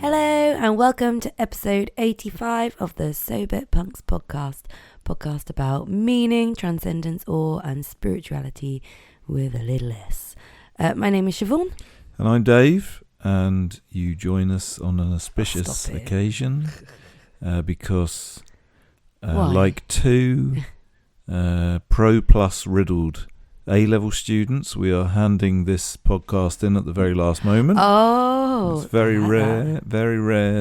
Hello and welcome to episode 85 of the Sober Punks podcast about meaning, transcendence, awe and spirituality with a little s. My name is Siobhan. And I'm Dave, and you join us on an auspicious occasion because like two Pro Plus riddled A-level students, we are handing this podcast in at the very last moment. Oh, it's very rare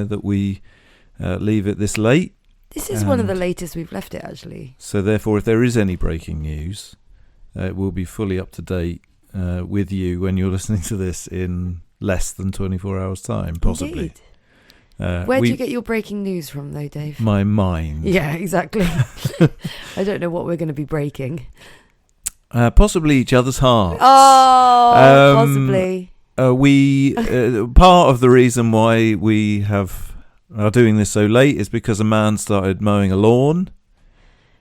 that we leave it this late. This is one of the latest we've left it, actually. So therefore, if there is any breaking news, it will be fully up to date with you when you're listening to this in less than 24 hours time, possibly. Where do you get your breaking news from, though, Dave? My mind. Yeah, exactly. I don't know what we're going to be breaking. Possibly each other's hearts. Oh, possibly. We part of the reason why we are doing this so late is because a man started mowing a lawn.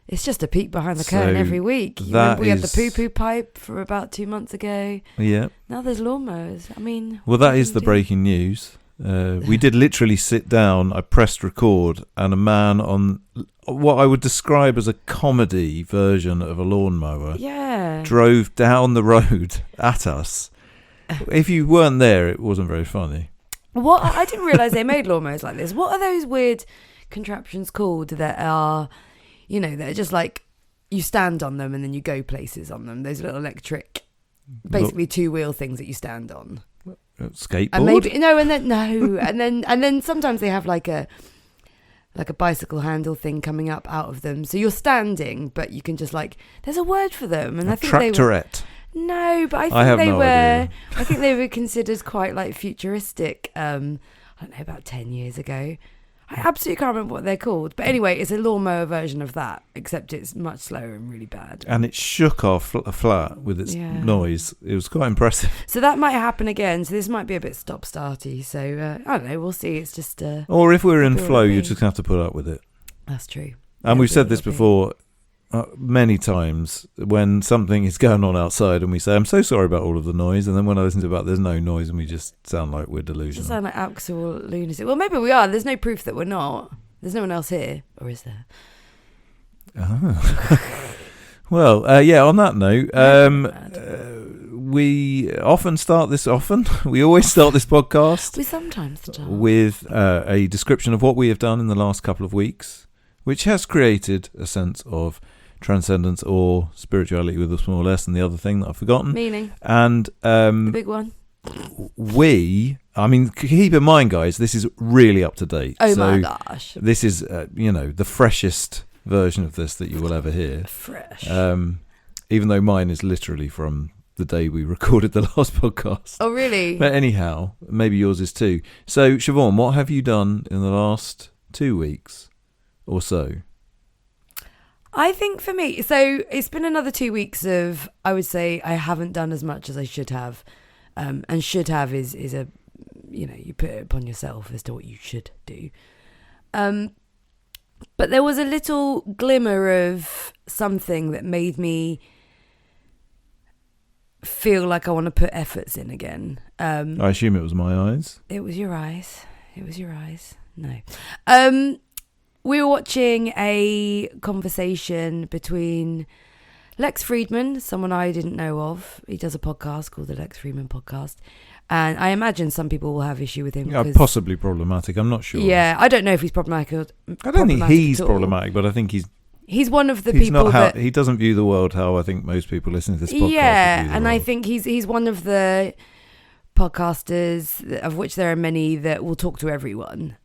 It's just a peek behind the curtain every week. You remember we had the poo-poo pipe for about 2 months ago. Yeah. Now there's lawnmowers. I mean... Well, that is the breaking news. We did literally sit down, I pressed record, and a man on what I would describe as a comedy version of a lawnmower drove down the road at us. If you weren't there, it wasn't very funny. What? I didn't realise they made lawnmowers like this. What are those weird contraptions called that are... You know, they're just like you stand on them and then you go places on them. Those little electric, basically two-wheel things that you stand on. Skateboard? And maybe and then sometimes they have like a bicycle handle thing coming up out of them. So you're standing, but you can just there's a word for them, and I think tractorette. No, but I think they were considered quite futuristic. I don't know, about 10 years ago. I absolutely can't remember what they're called. But anyway, it's a lawnmower version of that, except it's much slower and really bad. And it shook off a flat with its noise. It was quite impressive. So that might happen again. So this might be a bit stop-starty. So I don't know. We'll see. It's just... or if we're in flow, you just have to put up with it. That's true. And we've said this before many times when something is going on outside and we say, I'm so sorry about all of the noise. And then when I listen to there's no noise and we just sound like we're delusional. Just sound like actual lunacy. Well, maybe we are. There's no proof that we're not. There's no one else here. Or is there? Oh. Well, on that note, we often start this we always start this podcast. We sometimes start. With a description of what we have done in the last couple of weeks, which has created a sense of transcendence or spirituality with a small s, and the other thing that I've forgotten. Meaning. And the big one. Keep in mind, guys, this is really up to date. Oh, my gosh. This is, the freshest version of this that you will ever hear. Fresh. Even though mine is literally from the day we recorded the last podcast. Oh, really? But anyhow, maybe yours is too. So, Siobhan, what have you done in the last 2 weeks or so? I think for me, so it's been another 2 weeks of, I would say I haven't done as much as I should have. And should have is a, you put it upon yourself as to what you should do. But there was a little glimmer of something that made me feel like I want to put efforts in again. I assume it was my eyes. It was your eyes. No. We were watching a conversation between Lex Friedman, someone I didn't know of. He does a podcast called the Lex Friedman Podcast. And I imagine some people will have issue with him. Yeah, possibly problematic. I'm not sure. Yeah, I don't know if he's problematic. I don't think he's problematic, but I think he's one of the people that... He doesn't view the world how I think most people listening to this podcast Yeah, and I think he's one of the podcasters, of which there are many, that will talk to everyone,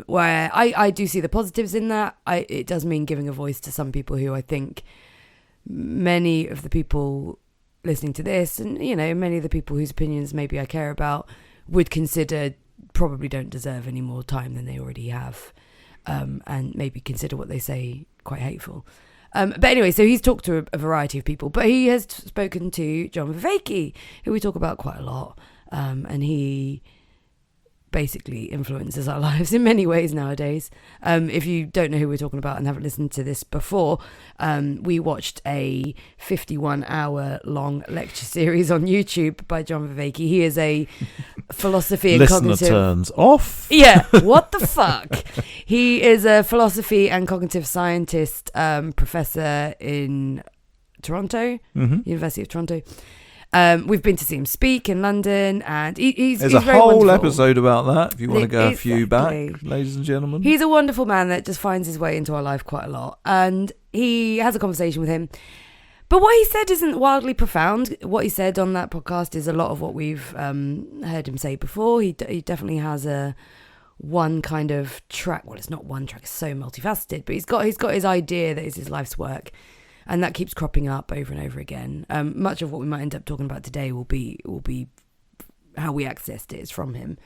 where I do see the positives in that. It does mean giving a voice to some people who I think many of the people listening to this, and many of the people whose opinions maybe I care about, would consider probably don't deserve any more time than they already have, and maybe consider what they say quite hateful. But anyway, so he's talked to a variety of people, but he has spoken to John Vervaeke, who we talk about quite a lot. And he basically influences our lives in many ways nowadays. If you don't know who we're talking about and haven't listened to this before, we watched a 51-hour long lecture series on YouTube by John Vervaeke. He is a philosophy and Listener cognitive... turns off. Yeah, what the fuck? He is a philosophy and cognitive scientist, professor in Toronto, University of Toronto. We've been to see him speak in London, and he's There's he's a very whole wonderful. episode about that if you want to go a few back, Exactly. ladies and gentlemen. He's a wonderful man that just finds his way into our life quite a lot, and he has a conversation with him. But what he said isn't wildly profound. What he said on that podcast is a lot of what we've heard him say before. He definitely has one kind of track. Well, it's not one track; it's so multifaceted. But he's got his idea that is his life's work. And that keeps cropping up over and over again. Much of what we might end up talking about today will be how we accessed it is from him.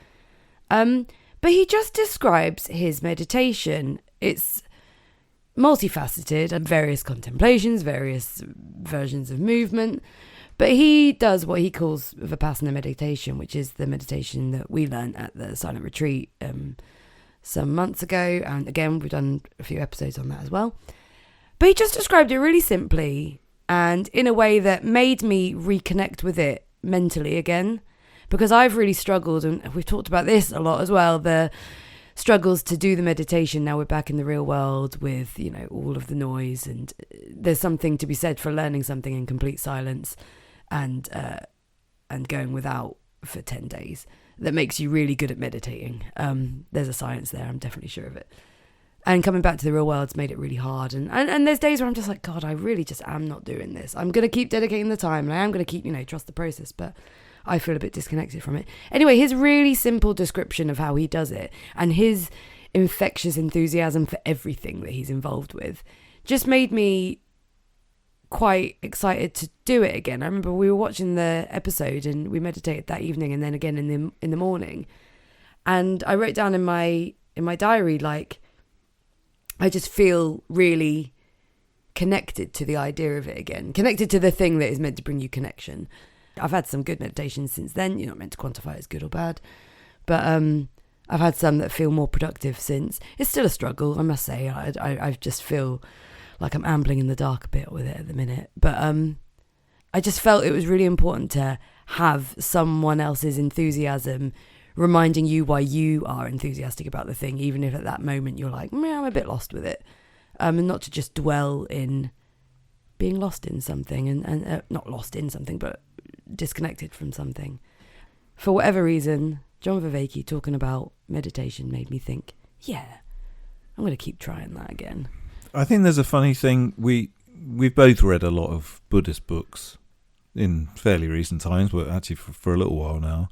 But he just describes his meditation. It's multifaceted and various contemplations, various versions of movement. But he does what he calls Vipassana meditation, which is the meditation that we learned at the Silent Retreat some months ago. And again, we've done a few episodes on that as well. But he just described it really simply and in a way that made me reconnect with it mentally again, because I've really struggled, and we've talked about this a lot as well, the struggles to do the meditation. Now we're back in the real world with, all of the noise, and there's something to be said for learning something in complete silence and going without for 10 days that makes you really good at meditating. There's a science there, I'm definitely sure of it. And coming back to the real world's made it really hard. And there's days where I'm just like, God, I really just am not doing this. I'm going to keep dedicating the time, and I am going to keep, trust the process. But I feel a bit disconnected from it. Anyway, his really simple description of how he does it and his infectious enthusiasm for everything that he's involved with just made me quite excited to do it again. I remember we were watching the episode and we meditated that evening and then again in the morning. And I wrote down in my diary, like, I just feel really connected to the idea of it again, connected to the thing that is meant to bring you connection. I've had some good meditations since then. You're not meant to quantify it as good or bad, but I've had some that feel more productive since. It's still a struggle, I must say. I just feel like I'm ambling in the dark a bit with it at the minute, but I just felt it was really important to have someone else's enthusiasm reminding you why you are enthusiastic about the thing, even if at that moment you're like, I'm a bit lost with it. And not to just dwell in being lost in something and not lost in something, but disconnected from something. For whatever reason, John Vervaeke talking about meditation made me think, yeah, I'm going to keep trying that again. I think there's a funny thing. We've both read a lot of Buddhist books in fairly recent times, but actually for a little while now.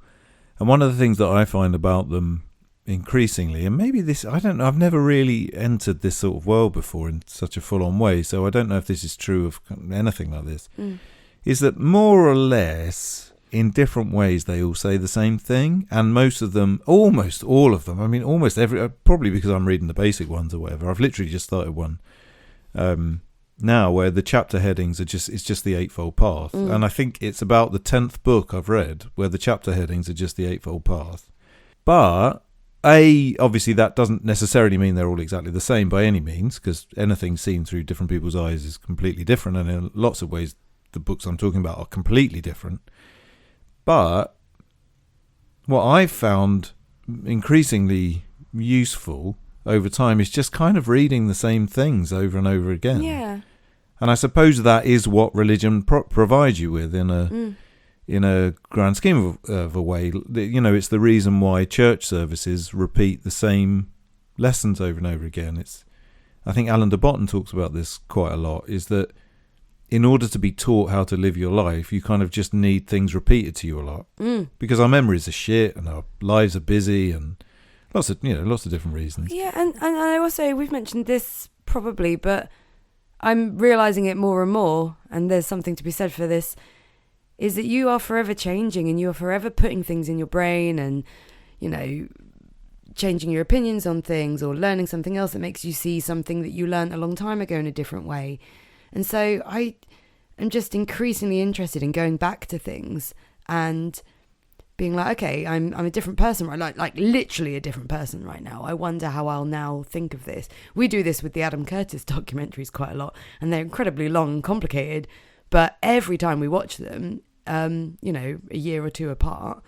And one of the things that I find about them increasingly, and maybe this, I don't know, I've never really entered this sort of world before in such a full-on way, so I don't know if this is true of anything like this, is that more or less, in different ways, they all say the same thing, and most of them, almost all of them, I mean, almost every, probably because I'm reading the basic ones or whatever, I've literally just started one now where the chapter headings it's just the Eightfold Path, and I think it's about the 10th book I've read where the chapter headings are just the Eightfold Path. But obviously that doesn't necessarily mean they're all exactly the same by any means, because anything seen through different people's eyes is completely different, and in lots of ways the books I'm talking about are completely different. But what I've found increasingly useful over time is just kind of reading the same things over and over again. Yeah. And I suppose that is what religion provides you with in a grand scheme of a way. It's the reason why church services repeat the same lessons over and over again. I think Alan de Botton talks about this quite a lot, is that in order to be taught how to live your life, you kind of just need things repeated to you a lot. Because our memories are shit and our lives are busy and lots of different reasons. Yeah, and I also, we've mentioned this probably, but I'm realising it more and more, and there's something to be said for this, is that you are forever changing and you are forever putting things in your brain and, changing your opinions on things or learning something else that makes you see something that you learned a long time ago in a different way. And so I am just increasingly interested in going back to things and being like, okay, I'm a different person, right? Like literally a different person right now. I wonder how I'll now think of this. We do this with the Adam Curtis documentaries quite a lot, and they're incredibly long and complicated. But every time we watch them, you know, a year or two apart,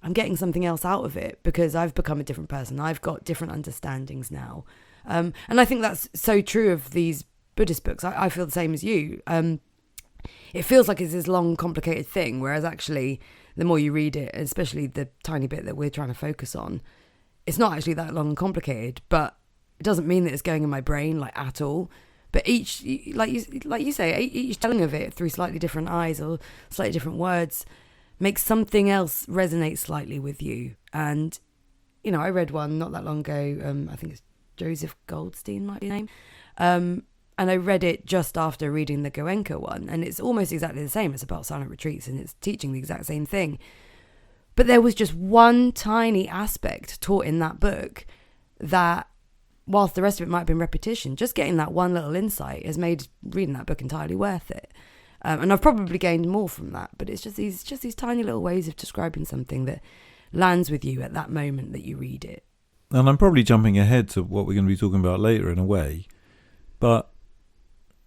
I'm getting something else out of it because I've become a different person. I've got different understandings now. And I think that's so true of these Buddhist books. I feel the same as you. It feels like it's this long, complicated thing, whereas actually the more you read it, especially the tiny bit that we're trying to focus on, it's not actually that long and complicated, but it doesn't mean that it's going in my brain like at all. But each, like you say, each telling of it through slightly different eyes or slightly different words makes something else resonate slightly with you. And, you know, I read one not that long ago, I think it's Joseph Goldstein might be the name, and I read it just after reading the Goenka one, and it's almost exactly the same. It's about silent retreats, and it's teaching the exact same thing. But there was just one tiny aspect taught in that book that, whilst the rest of it might have been repetition, just getting that one little insight has made reading that book entirely worth it. And I've probably gained more from that, but it's just these tiny little ways of describing something that lands with you at that moment that you read it. And I'm probably jumping ahead to what we're going to be talking about later in a way, but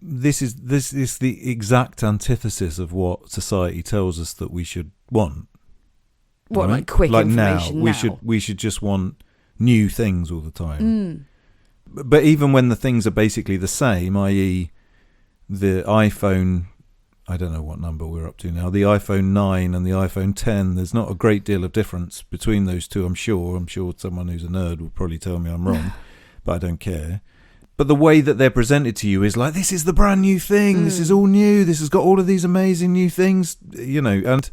this is the exact antithesis of what society tells us that we should want. What, right? Like quick like information now? We should just want new things all the time. But even when the things are basically the same, i.e. the iPhone, I don't know what number we're up to now, the iPhone 9 and the iPhone 10, there's not a great deal of difference between those two, I'm sure someone who's a nerd will probably tell me I'm wrong, but I don't care. But the way that they're presented to you is like, this is the brand new thing, this is all new, this has got all of these amazing new things, you know, and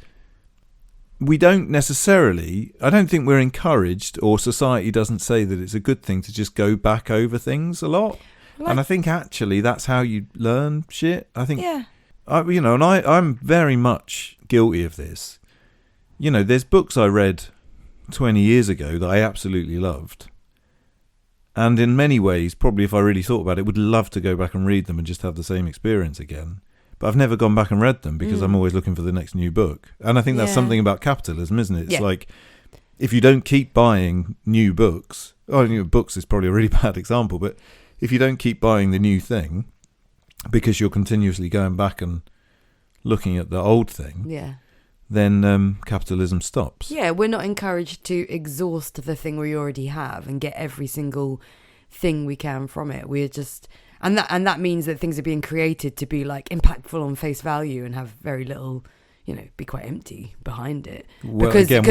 we don't necessarily, I don't think we're encouraged, or society doesn't say that it's a good thing to just go back over things a lot. And I think actually that's how you learn shit. I think, you know, and I'm very much guilty of this. You know, there's books I read 20 years ago that I absolutely loved. And in many ways, probably if I really thought about it, would love to go back and read them and just have the same experience again. But I've never gone back and read them because I'm always looking for the next new book. And I think that's something about capitalism, isn't it? It's like, if you don't keep buying new books, books is probably a really bad example, but if you don't keep buying the new thing because you're continuously going back and looking at the old thing, then capitalism stops. Yeah, we're not encouraged to exhaust the thing we already have and get every single thing we can from it. We're just... And that means that things are being created to be like impactful on face value and have very little, you know, be quite empty behind it. Well, again,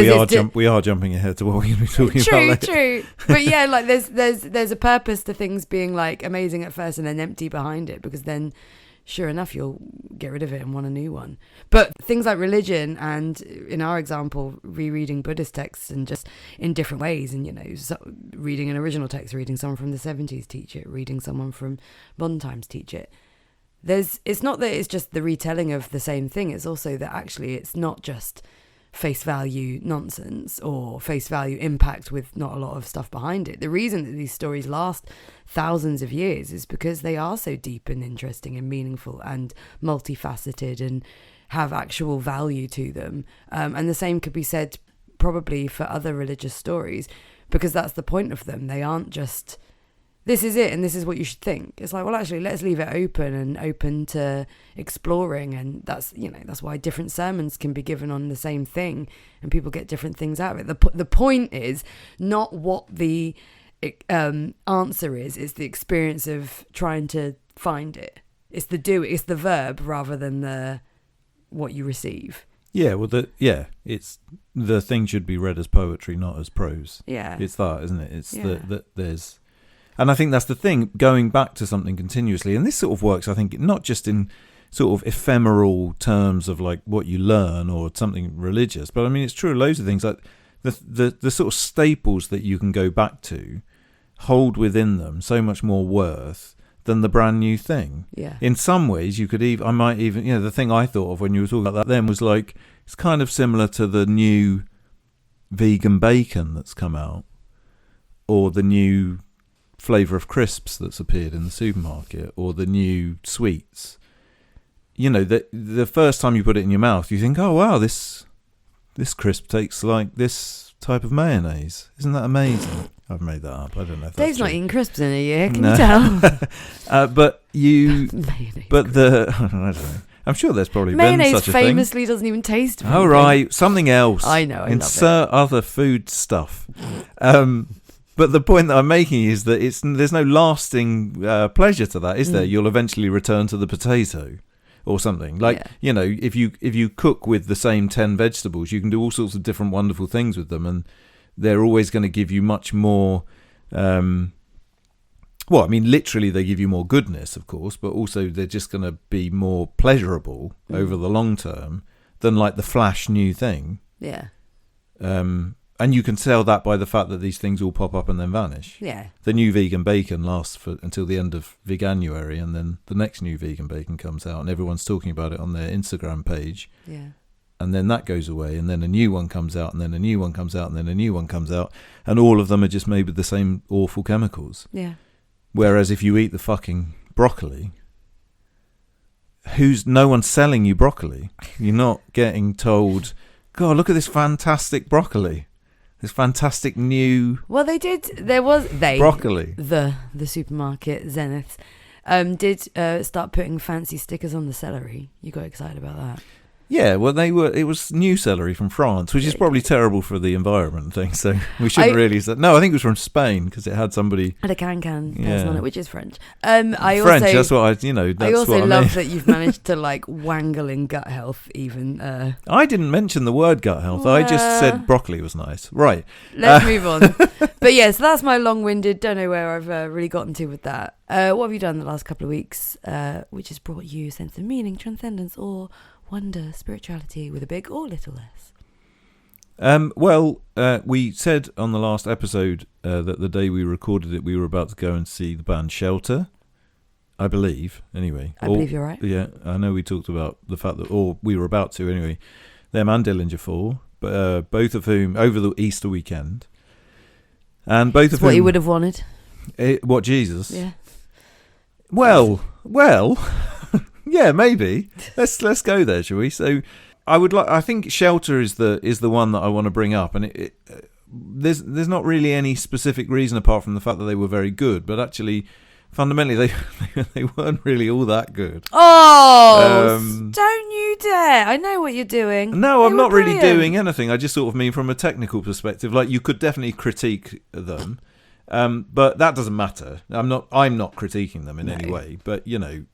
we are jumping ahead to what we're going to be talking about later. True. But yeah, like there's a purpose to things being like amazing at first and then empty behind it, because then sure enough you'll get rid of it and want a new one. But things like religion, and in our example rereading Buddhist texts and just in different ways, and you know, reading an original text, reading someone from the 70s teach it, reading someone from modern times teach it, it's not that it's just the retelling of the same thing, it's also that actually it's not just face value nonsense or face value impact with not a lot of stuff behind it. The reason that these stories last thousands of years is because they are so deep and interesting and meaningful and multifaceted and have actual value to them. And the same could be said probably for other religious stories, because that's the point of them. They aren't just, this is it and this is what you should think. It's like, well, actually, let's leave it open to exploring. And that's, you know, that's why different sermons can be given on the same thing and people get different things out of it. The point is not what the answer is, it's the experience of trying to find it. It's it's the verb rather than the what you receive. Yeah, well, it's the thing should be read as poetry, not as prose. Yeah, it's that, isn't it? It's that there's. And I think that's the thing, going back to something continuously. And this sort of works, I think, not just in sort of ephemeral terms of like what you learn or something religious, but I mean, it's true of loads of things. Like the sort of staples that you can go back to hold within them so much more worth than the brand new thing. Yeah. In some ways, I might even, you know, the thing I thought of when you were talking about that then was like, it's kind of similar to the new vegan bacon that's come out, or the new flavour of crisps that's appeared in the supermarket, or the new sweets. You know, the first time you put it in your mouth, you think, oh wow, this this crisp tastes like this type of mayonnaise. Isn't that amazing? I've made that up. I don't know if that's Dave's not true. eating crisps in a year. Can you tell? But Mayonnaise. I don't know. I'm sure there's probably mayonnaise been such a thing. famously doesn't even taste. Oh right, something else. I know. I Insert other food stuff. But the point that I'm making is that there's no lasting pleasure to that, is there? You'll eventually return to the potato or something. Like, you know, if you cook with the same 10 vegetables, you can do all sorts of different wonderful things with them, and they're always going to give you much more. Well, I mean, literally, they give you more goodness, of course, but also they're just going to be more pleasurable over the long term than like the flash new thing. Yeah. And you can tell that by the fact that these things all pop up and then vanish. Yeah. The new vegan bacon lasts until the end of Veganuary, and then the next new vegan bacon comes out, and everyone's talking about it on their Instagram page. Yeah. And then that goes away, and then a new one comes out, and then a new one comes out, and then a new one comes out, and all of them are just made with the same awful chemicals. Yeah. Whereas if you eat the fucking broccoli, no one's selling you broccoli. You're not getting told, God, look at this fantastic broccoli. This fantastic new broccoli. The supermarket Zenith did start putting fancy stickers on the celery. You got excited about that? Yeah, well, it was new celery from France, which is probably terrible for the environment thing, so we shouldn't really say. No, I think it was from Spain, because it had somebody... Had a can person on it, which is French. French, that's what I love that you've managed to, like, wangle in gut health, even. I didn't mention the word gut health. I just said broccoli was nice. Right. Let's move on. But yeah, so that's my long-winded, don't know where I've really gotten to with that. What have you done the last couple of weeks, which has brought you a sense of meaning, transcendence, or... wonder, spirituality with a big or little s? We said on the last episode that the day we recorded it, we were about to go and see the band Shelter. I believe, anyway. I believe you're right. Yeah, I know we talked about the fact that, or we were about to anyway, them and Dillinger 4, but both of whom over the Easter weekend. And both of whom... what you would have wanted. What, Jesus? Yeah. Well... Yeah, maybe. Let's go there, shall we? So, I think Shelter is the one that I want to bring up, and there's not really any specific reason apart from the fact that they were very good, but actually, fundamentally, they weren't really all that good. Oh, don't you dare! I know what you're doing. No, I'm not really doing anything. I just sort of mean from a technical perspective. Like, you could definitely critique them. But that doesn't matter. I'm not critiquing them in any way. But, you know,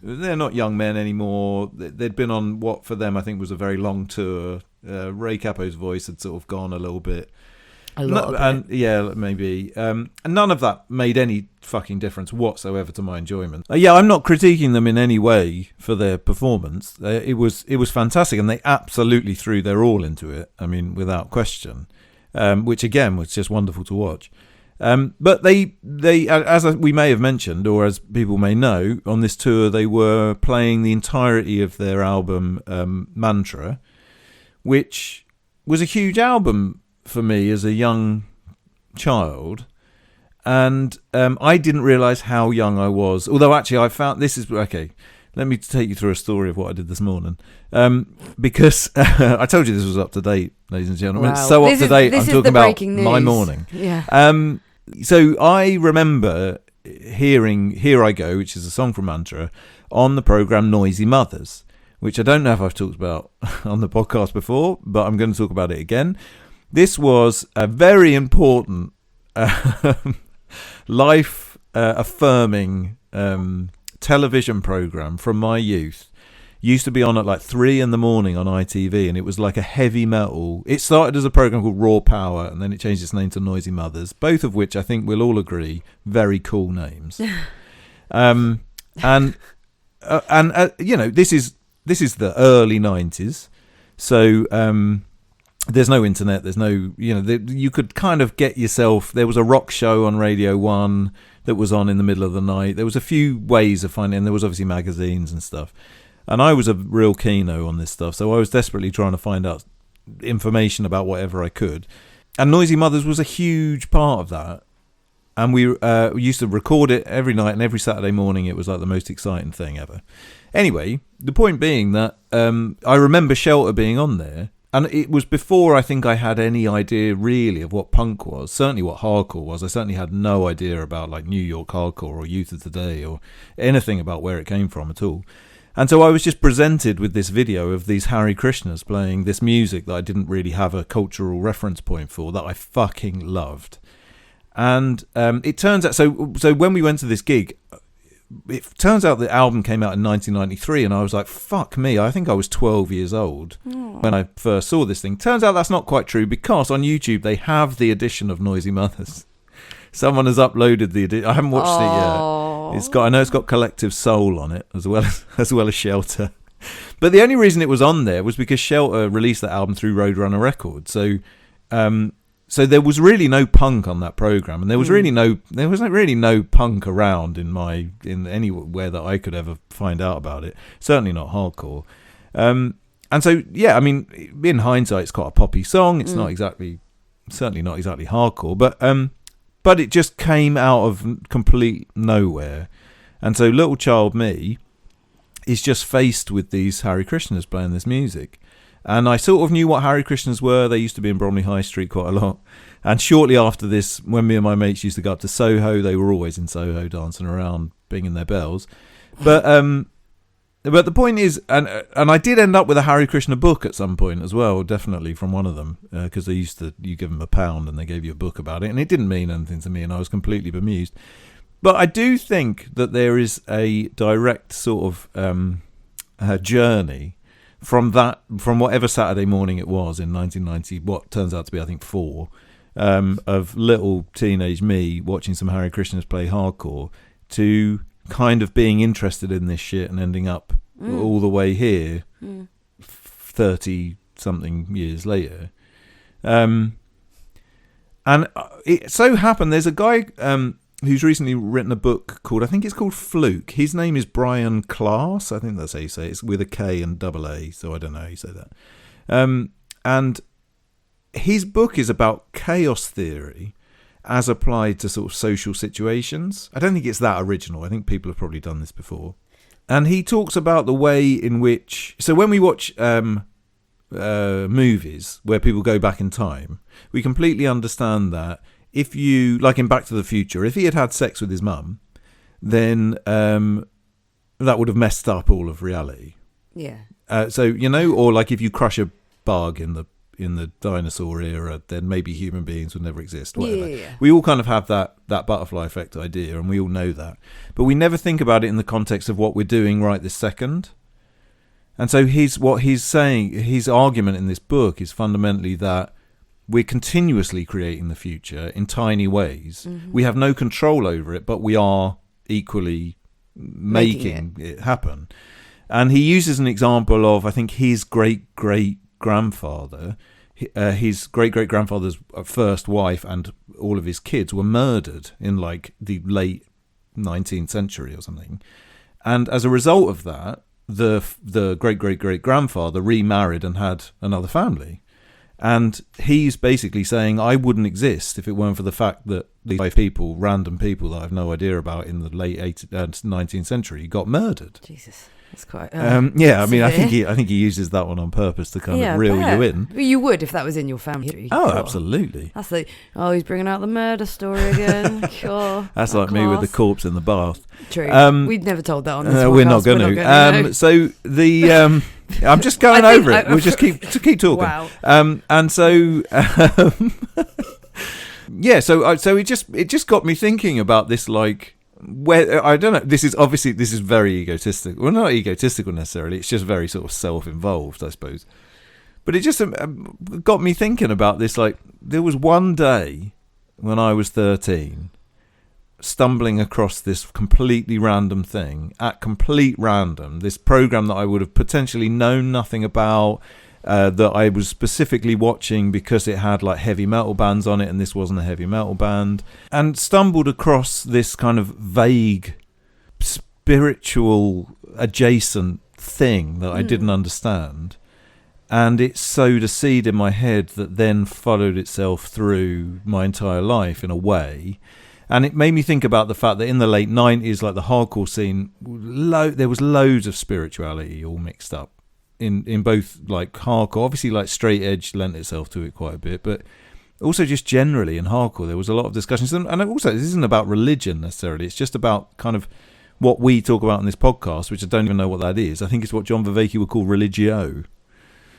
they're not young men anymore. They'd been on what for them I think was a very long tour. Ray Capo's voice had sort of gone a little bit. Yeah, maybe. And none of that made any fucking difference whatsoever to my enjoyment. I'm not critiquing them in any way for their performance. It was fantastic, and they absolutely threw their all into it. I mean, without question. Which again was just wonderful to watch. But they, as we may have mentioned, or as people may know, on this tour they were playing the entirety of their album Mantra, which was a huge album for me as a young child, and I didn't realise how young I was. Although actually I found this is okay. Let me take you through a story of what I did this morning, because I told you this was up to date, ladies and gentlemen. Wow. It's so up to date. I'm talking about my morning. Yeah. So I remember hearing "Here I Go," which is a song from Mantra, on the program Noisy Mothers, which I don't know if I've talked about on the podcast before, but I'm going to talk about it again. This was a very important, life-affirming television program from my youth. Used to be on at like 3 a.m. on ITV, and it was like a heavy metal. It started as a program called Raw Power, and then it changed its name to Noisy Mothers, both of which I think we'll all agree very cool names. You know, this is the early 90s, so there's no internet, there's no, you know, you could kind of get yourself. There was a rock show on Radio 1 that was on in the middle of the night. There was a few ways of finding, and there was obviously magazines and stuff. And I was a real keno on this stuff, so I was desperately trying to find out information about whatever I could. And Noisy Mothers was a huge part of that. And we used to record it every night, and every Saturday morning it was like the most exciting thing ever. Anyway, the point being that I remember Shelter being on there, And it was before I think I had any idea really of what punk was, certainly what hardcore was. I certainly had no idea about like New York hardcore or Youth of Today or anything about where it came from at all. And so I was just presented with this video of these Hare Krishnas playing this music that I didn't really have a cultural reference point for, that I fucking loved. And it turns out, so when we went to this gig, it turns out the album came out in 1993, and I was like, fuck me, I think I was 12 years old when I first saw this thing. Turns out that's not quite true, because on YouTube they have the edition of Noisy Mothers. Someone has uploaded the edition. I haven't watched it yet. I know it's got Collective Soul on it as well as Shelter. But the only reason it was on there was because Shelter released that album through Roadrunner Records. So there was really no punk on that program, and there was really no punk around in anywhere that I could ever find out about it. Certainly not hardcore. And so yeah, I mean, in hindsight, it's quite a poppy song. It's certainly not exactly hardcore, but it just came out of complete nowhere. And so little child me is just faced with these Hare Krishnas playing this music. And I sort of knew what Hare Krishnas were. They used to be in Bromley High Street quite a lot. And shortly after this, when me and my mates used to go up to Soho, they were always in Soho dancing around, binging their bells. But the point is, and I did end up with a Hare Krishna book at some point as well, definitely from one of them, because you give them £1 and they gave you a book about it, and it didn't mean anything to me, and I was completely bemused. But I do think that there is a direct sort of journey from whatever Saturday morning it was in 1990, what turns out to be, I think, 4, of little teenage me watching some Hare Krishnas play hardcore, to kind of being interested in this shit and ending up all the way here 30 something years later. And it so happened there's a guy who's recently written a book called, I think it's called Fluke. His name is Brian Klaas. I think that's how you say it. It's with a K and double A, so I don't know how you say that. And his book is about chaos theory as applied to sort of social situations. I don't think it's that original. I think people have probably done this before. And he talks about the way in which... So when we watch movies where people go back in time, we completely understand that if you... Like in Back to the Future, if he had had sex with his mum, then that would have messed up all of reality. Yeah. So, you know, or like if you crush a bug in the dinosaur era, then maybe human beings would never exist. Whatever. Yeah. We all kind of have that butterfly effect idea, and we all know that. But we never think about it in the context of what we're doing right this second. And so what he's saying, his argument in this book is fundamentally that we're continuously creating the future in tiny ways. Mm-hmm. We have no control over it, but we are equally making it happen. And he uses an example of, I think, his great-great-grandfather. His great-great-grandfather's first wife and all of his kids were murdered in like the late 19th century or something. And as a result of that, the great-great-great-grandfather remarried and had another family. And he's basically saying, I wouldn't exist if it weren't for the fact that these 5 people, random people that I have no idea about in the late 19th century, got murdered. Jesus. That's quite yeah, I mean, I think he uses that one on purpose to kind of reel you in. You would if that was in your family history. Oh, sure. Absolutely. That's like, he's bringing out the murder story again. Sure. That's like me with the corpse in the bath. True. We've never told that on this podcast. We're not going to. So the I'm just going over it. We'll just keep talking. Wow. And so yeah, so it just got me thinking about this, like, where I don't know. This is very egotistical. Well, not egotistical necessarily. It's just very sort of self-involved, I suppose. But it just got me thinking about this. Like, there was one day when I was 13, stumbling across this completely random thing at complete random. This program that I would have potentially known nothing about. That I was specifically watching because it had like heavy metal bands on it, and this wasn't a heavy metal band, and stumbled across this kind of vague spiritual adjacent thing that I didn't understand, and it sowed a seed in my head that then followed itself through my entire life in a way. And it made me think about the fact that in the late 90s, like the hardcore scene, there was loads of spirituality all mixed up in both like hardcore. Obviously, like straight edge lent itself to it quite a bit, but also just generally in hardcore there was a lot of discussions. And also, this isn't about religion necessarily. It's just about kind of what we talk about in this podcast, which I don't even know what that is. I think it's what John Vervaeke would call religio.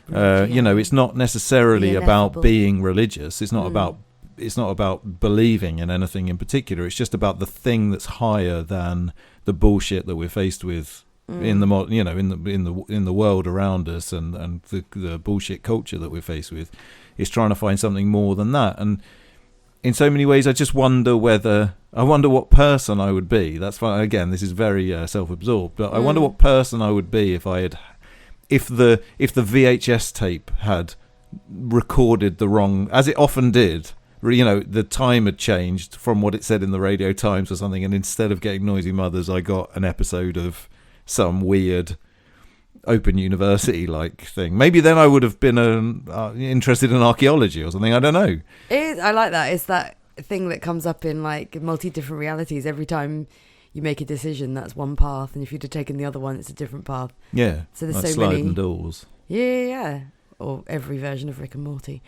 It's not necessarily about being religious. It's not about believing in anything in particular. It's just about the thing that's higher than the bullshit that we're faced with in the world around us, and the bullshit culture that we're faced with. Is trying to find something more than that. And in so many ways, I just wonder what person I would be. That's fine. Again, this is very self-absorbed, but I wonder what person I would be if the VHS tape had recorded the wrong, as it often did. The time had changed from what it said in the Radio Times or something, and instead of getting Noisy Mothers, I got an episode of some weird Open University like thing. Maybe then I would have been interested in archaeology or something. I don't know. I like that. It's that thing that comes up in like multi different realities. Every time you make a decision, that's one path, and if you'd have taken the other one, it's a different path. Yeah. So there's like so many doors. Yeah. Or every version of Rick and Morty.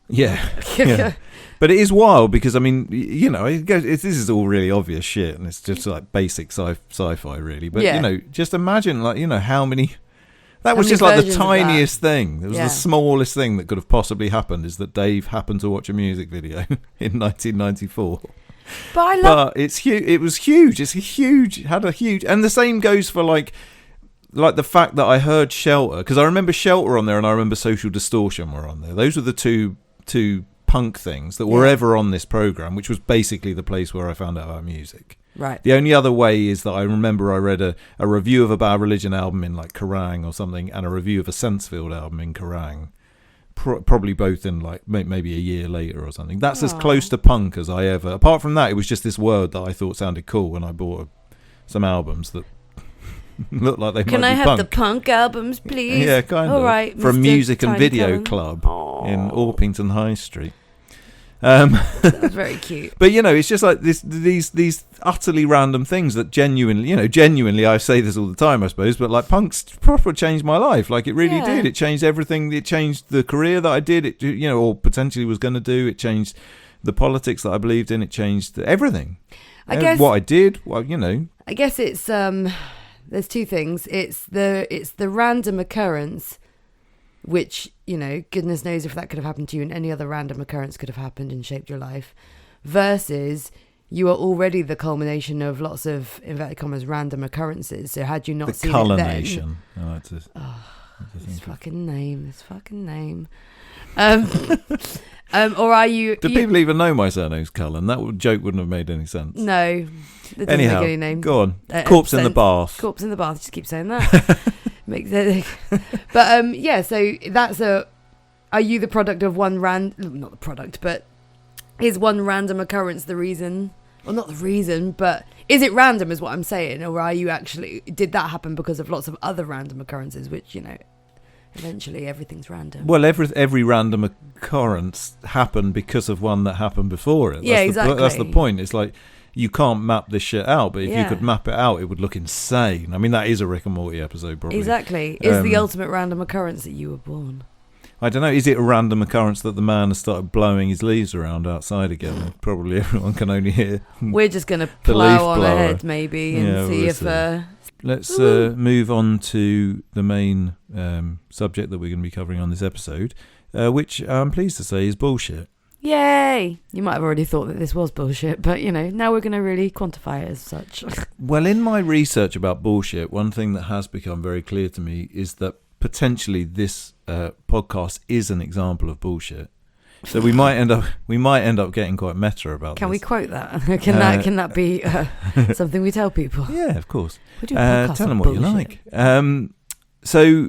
Yeah. But it is wild because, I mean, this is all really obvious shit, and it's just like basic sci-fi really. But, just imagine how many... That was just like the tiniest thing. It was the smallest thing that could have possibly happened, is that Dave happened to watch a music video in 1994. But it's huge. It was huge. It's huge. Had a huge... And the same goes for like the fact that I heard Shelter, because I remember Shelter on there and I remember Social Distortion were on there. Those were the two punk things that were ever on this program, which was basically the place where I found out about music. Right. The only other way is that I remember I read a review of a Bad Religion album in like Kerrang or something, and a review of a Sensefield album in Kerrang. Probably both in like maybe a year later or something. That's as close to punk as I ever. Apart from that, it was just this word that I thought sounded cool when I bought some albums that looked like they might be punk. Can I have the punk albums, please? Yeah, kind of. All right, from Mr. Music and Tiny Video Cullen. Club in Orpington High Street. That's very cute. But it's just like these utterly random things that genuinely I say this all the time, I suppose, but like punk's proper changed my life. Like it really did. It changed everything. It changed the career that I did. It or potentially was going to do. It changed the politics that I believed in. It changed everything. I guess what I did. Well, I guess it's there's two things. It's the random occurrence, which, goodness knows if that could have happened to you, and any other random occurrence could have happened and shaped your life, versus you are already the culmination of lots of, inverted commas, random occurrences. So had you not seen it then... I like to this fucking name. Or are you... Do people even know my surname's Cullen? That joke wouldn't have made any sense. No. It doesn't Anyhow, make any name. Go on. Corpse in the bath. Corpse in the bath. Just keep saying that. Makes it. But so that's are you the product of one not the product, but is one random occurrence the reason? Well, not the reason, but is it random is what I'm saying, or are you actually, did that happen because of lots of other random occurrences, which, eventually everything's random. Well, every random occurrence happened because of one that happened before it. Exactly. That's the point. It's like, you can't map this shit out, but if you could map it out, it would look insane. I mean, that is a Rick and Morty episode, probably. Exactly. Is the ultimate random occurrence that you were born? I don't know. Is it a random occurrence that the man has started blowing his leaves around outside again? Probably everyone can only hear. We're just going to plough on ahead, maybe, and see if... Let's move on to the main subject that we're going to be covering on this episode, which I'm pleased to say is bullshit. Yay! You might have already thought that this was bullshit, but, now we're going to really quantify it as such. Well, in my research about bullshit, one thing that has become very clear to me is that potentially this podcast is an example of bullshit. So we might end up getting quite meta about Can this. we quote that? Can that be something we tell people? Yeah, of course. We do a podcast tell them on what bullshit. you like. So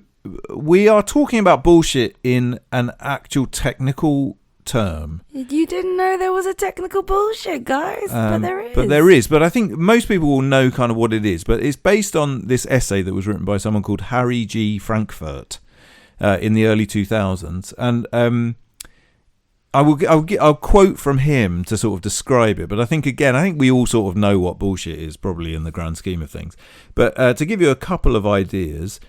we are talking about bullshit in an actual technical term. You didn't know there was a technical bullshit, guys, but there is. But there is. But I think most people will know kind of what it is. But it's based on this essay that was written by someone called Harry G. Frankfurt in the early 2000s, and I'll quote from him to sort of describe it. But I think we all sort of know what bullshit is, probably in the grand scheme of things. But to give you a couple of ideas.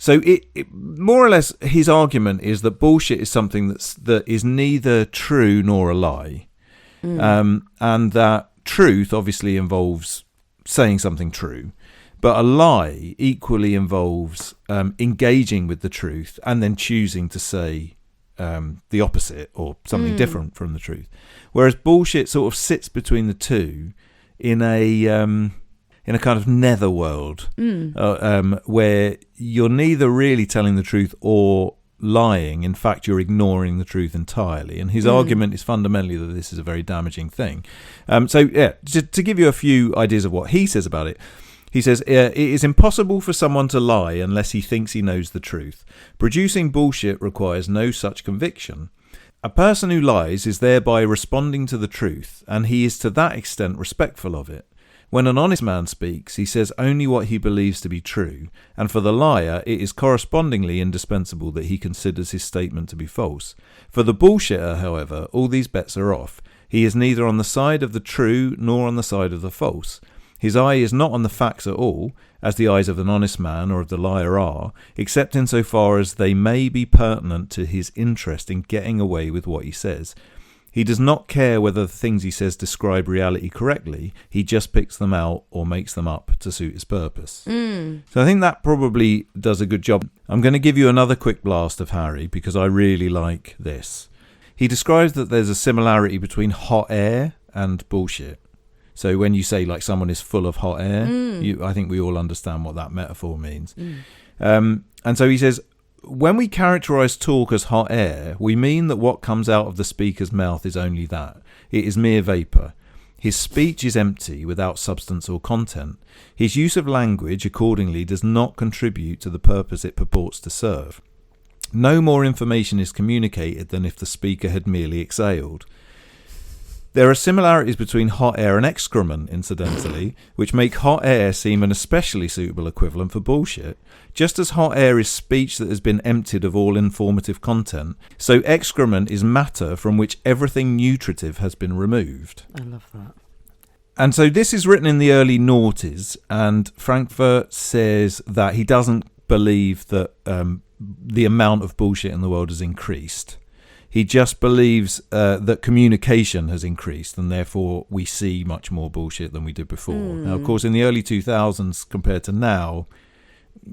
So it more or less, his argument is that bullshit is something that is neither true nor a lie. And that truth obviously involves saying something true, but a lie equally involves engaging with the truth and then choosing to say the opposite or something different from the truth. Whereas bullshit sort of sits between the two in a kind of netherworld where you're neither really telling the truth or lying. In fact, you're ignoring the truth entirely. And his argument is fundamentally that this is a very damaging thing. To give you a few ideas of what he says about it, he says, it is impossible for someone to lie unless he thinks he knows the truth. Producing bullshit requires no such conviction. A person who lies is thereby responding to the truth, and he is to that extent respectful of it. When an honest man speaks, he says only what he believes to be true, and for the liar, it is correspondingly indispensable that he considers his statement to be false. For the bullshitter, however, all these bets are off. He is neither on the side of the true nor on the side of the false. His eye is not on the facts at all, as the eyes of an honest man or of the liar are, except insofar as they may be pertinent to his interest in getting away with what he says. He does not care whether the things he says describe reality correctly. He just picks them out or makes them up to suit his purpose. So I think that probably does a good job. I'm going to give you another quick blast of Harry because I really like this. He describes that there's a similarity between hot air and bullshit. So when you say like someone is full of hot air, I think we all understand what that metaphor means. And so he says, when we characterise talk as hot air, we mean that what comes out of the speaker's mouth is only that. It is mere vapour. His speech is empty, without substance or content. His use of language, accordingly, does not contribute to the purpose it purports to serve. No more information is communicated than if the speaker had merely exhaled. There are similarities between hot air and excrement, incidentally, which make hot air seem an especially suitable equivalent for bullshit. Just as hot air is speech that has been emptied of all informative content, so excrement is matter from which everything nutritive has been removed. I love that. And so this is written in the early noughties, and Frankfurt says that he doesn't believe that the amount of bullshit in the world has increased. He just believes that communication has increased and therefore we see much more bullshit than we did before. Now, of course, in the early 2000s compared to now,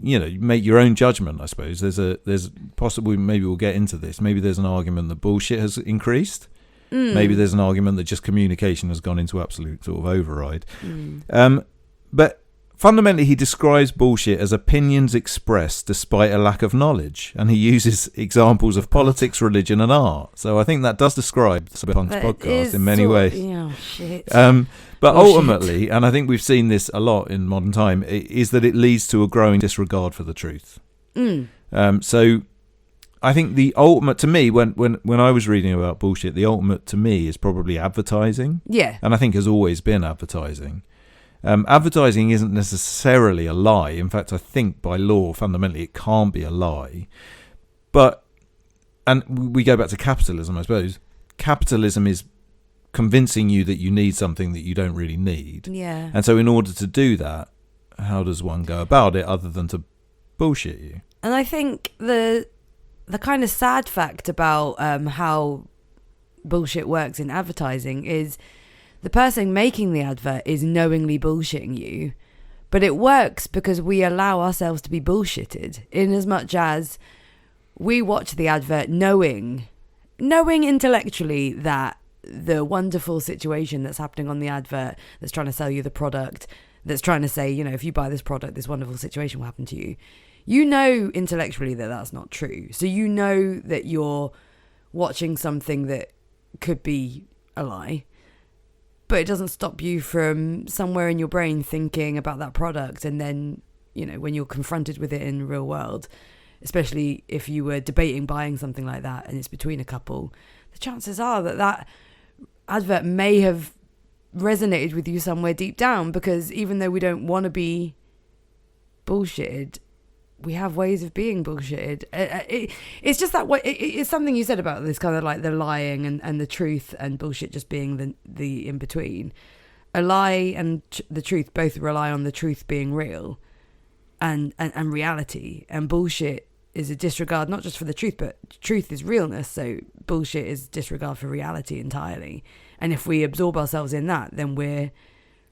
you make your own judgment, I suppose. There's possibly, maybe we'll get into this, maybe there's an argument that bullshit has increased. Maybe there's an argument that just communication has gone into absolute sort of override. But fundamentally, he describes bullshit as opinions expressed despite a lack of knowledge, and he uses examples of politics, religion, and art. So I think that does describe the Punk's podcast in many ways. Yeah, shit. But ultimately, and I think we've seen this a lot in modern time, is that it leads to a growing disregard for the truth. So I think the ultimate, to me, when I was reading about bullshit, the ultimate to me is probably advertising. Yeah. And I think has always been advertising. Advertising isn't necessarily a lie. In fact, I think by law, fundamentally, it can't be a lie. And we go back to capitalism, I suppose. Capitalism is convincing you that you need something that you don't really need. Yeah. And so in order to do that, how does one go about it other than to bullshit you? And I think the kind of sad fact about how bullshit works in advertising is the person making the advert is knowingly bullshitting you, but it works because we allow ourselves to be bullshitted, in as much as we watch the advert knowing intellectually that the wonderful situation that's happening on the advert, that's trying to sell you the product, that's trying to say, if you buy this product, this wonderful situation will happen to you. You know intellectually that that's not true. So you know that you're watching something that could be a lie. But it doesn't stop you from somewhere in your brain thinking about that product. And then, when you're confronted with it in the real world, especially if you were debating buying something like that and it's between a couple, the chances are that advert may have resonated with you somewhere deep down, because even though we don't want to be bullshitted, we have ways of being bullshitted. It's just that way. It's something you said about this kind of like the lying and the truth and bullshit just being the in between. A lie and the truth both rely on the truth being real. and reality. And bullshit is a disregard not just for the truth, but truth is realness. So bullshit is disregard for reality entirely. And if we absorb ourselves in that, then we're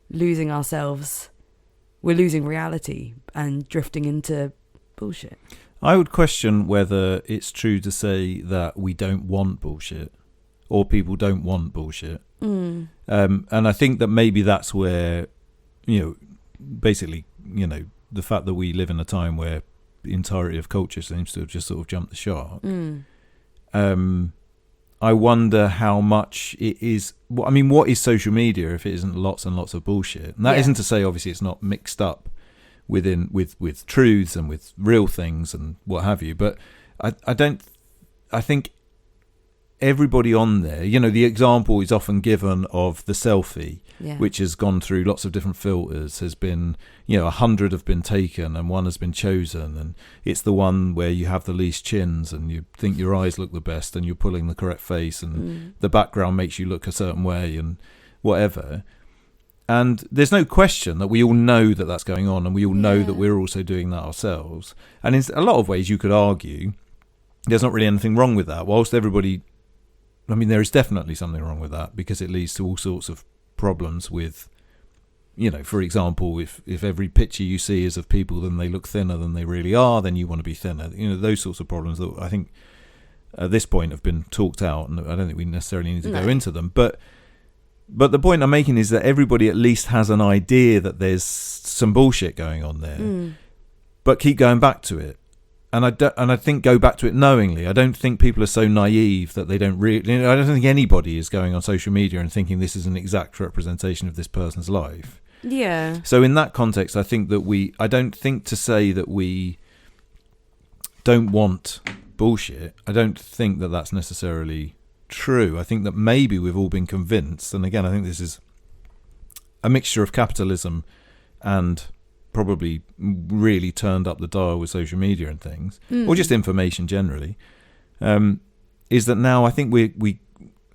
losing ourselves. We're losing reality and drifting into bullshit. I would question whether it's true to say that we don't want bullshit or people don't want bullshit. And I think that maybe that's where, basically, the fact that we live in a time where the entirety of culture seems to have just sort of jumped the shark. I wonder how much it is. What is social media if it isn't lots and lots of bullshit? And that isn't to say, obviously, it's not mixed up with truths and with real things and what have you. But I think everybody on there, the example is often given of the selfie, which has gone through lots of different filters, has been, 100 have been taken and one has been chosen, and it's the one where you have the least chins and you think your eyes look the best and you're pulling the correct face and the background makes you look a certain way and whatever. And there's no question that we all know that that's going on, and we all know that we're also doing that ourselves. And in a lot of ways you could argue there's not really anything wrong with that, whilst everybody... there is definitely something wrong with that, because it leads to all sorts of problems with, for example, if every picture you see is of people, then they look thinner than they really are, then you want to be thinner. Those sorts of problems that I think at this point have been talked out, and I don't think we necessarily need to go into them. But the point I'm making is that everybody at least has an idea that there's some bullshit going on there, but keep going back to it. And I think go back to it knowingly. I don't think people are so naive that they don't really... I don't think anybody is going on social media and thinking this is an exact representation of this person's life. Yeah. So in that context, I think that I don't think to say that we don't want bullshit, I don't think that that's necessarily true. I think that maybe we've all been convinced, and again, I think this is a mixture of capitalism and... probably really turned up the dial with social media and things, or just information generally, is that now I think we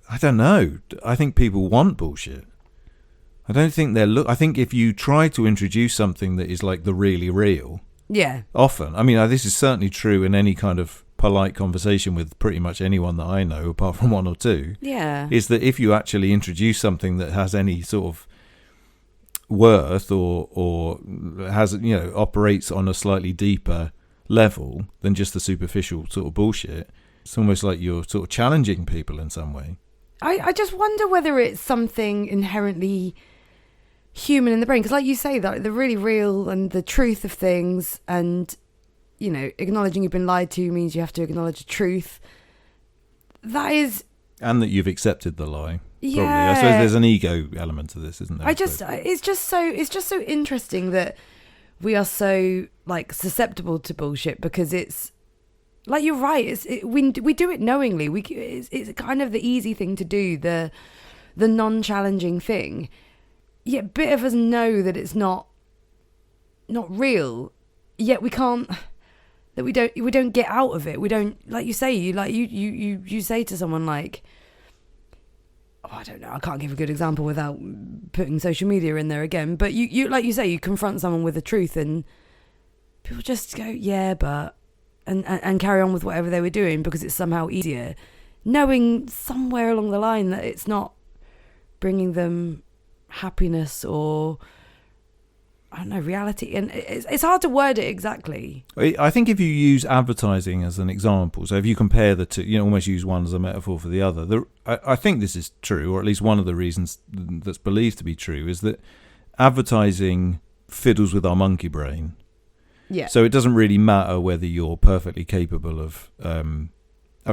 I don't know. I think people want bullshit. I don't think I think if you try to introduce something that is like the really real, often, this is certainly true in any kind of polite conversation with pretty much anyone that I know, apart from one or two, is that if you actually introduce something that has any sort of worth or has operates on a slightly deeper level than just the superficial sort of bullshit, it's almost like you're sort of challenging people in some way. I just wonder whether it's something inherently human in the brain, because like you say, that the really real and the truth of things, and acknowledging you've been lied to means you have to acknowledge the truth. That is, and that you've accepted the lie. Probably. Yeah, I suppose there's an ego element to this, isn't there? It's just so interesting that we are so susceptible to bullshit, because it's like, you're right. We do it knowingly. It's kind of the easy thing to do, the non-challenging thing. Yet a bit of us know that it's not real. Yet we can't. That we don't get out of it. We don't, like you say. You say to someone like, I don't know, I can't give a good example without putting social media in there again, but you like you say, you confront someone with the truth and people just go, but and carry on with whatever they were doing because it's somehow easier, knowing somewhere along the line that it's not bringing them happiness or, I don't know, reality. And it's hard to word it exactly. I think if you use advertising as an example, so if you compare the two, almost use one as a metaphor for the other, I think this is true, or at least one of the reasons that's believed to be true, is that advertising fiddles with our monkey brain. Yeah. So it doesn't really matter whether you're perfectly capable of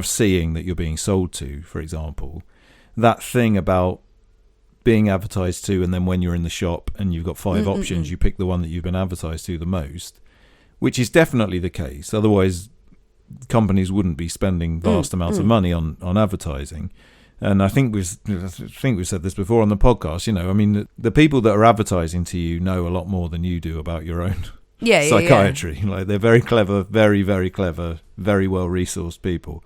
seeing that you're being sold to, for example. That thing about being advertised to, and then when you're in the shop and you've got 5 options, you pick the one that you've been advertised to the most, which is definitely the case. Otherwise, companies wouldn't be spending vast amounts of money on advertising. And I think we've said this before on the podcast. The people that are advertising to you know a lot more than you do about your own psychiatry. Like, they're very clever, very, very clever, very well resourced people.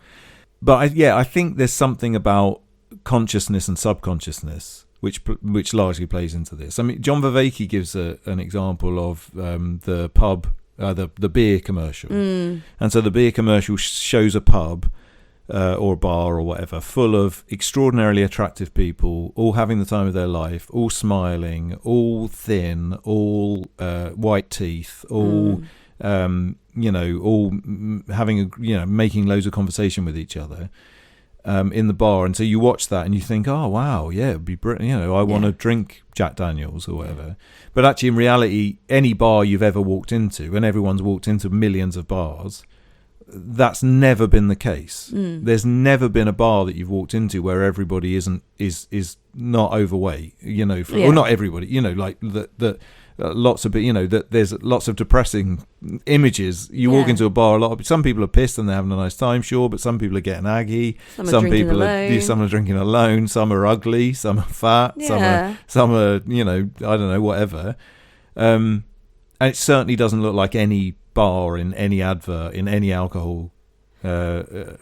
But I think there's something about consciousness and subconsciousness which largely plays into this. John Vervaeke gives an example of the pub the beer commercial. And so the beer commercial shows a pub or a bar or whatever full of extraordinarily attractive people, all having the time of their life, all smiling, all thin, all white teeth, all all having making loads of conversation with each other in the bar. And so you watch that and you think, oh wow, yeah, it'd be brilliant. I want to drink Jack Daniels or whatever. But actually, in reality, any bar you've ever walked into, and everyone's walked into millions of bars, that's never been the case. There's never been a bar that you've walked into where everybody is not overweight, or not everybody, like that. Lots of that there's lots of depressing images. You walk into a bar, some people are pissed and they're having a nice time, sure, but some people are getting aggy. Some people are drinking alone. Some are ugly. Some are fat. Some are I don't know, whatever. And it certainly doesn't look like any bar in any advert, in any alcohol advert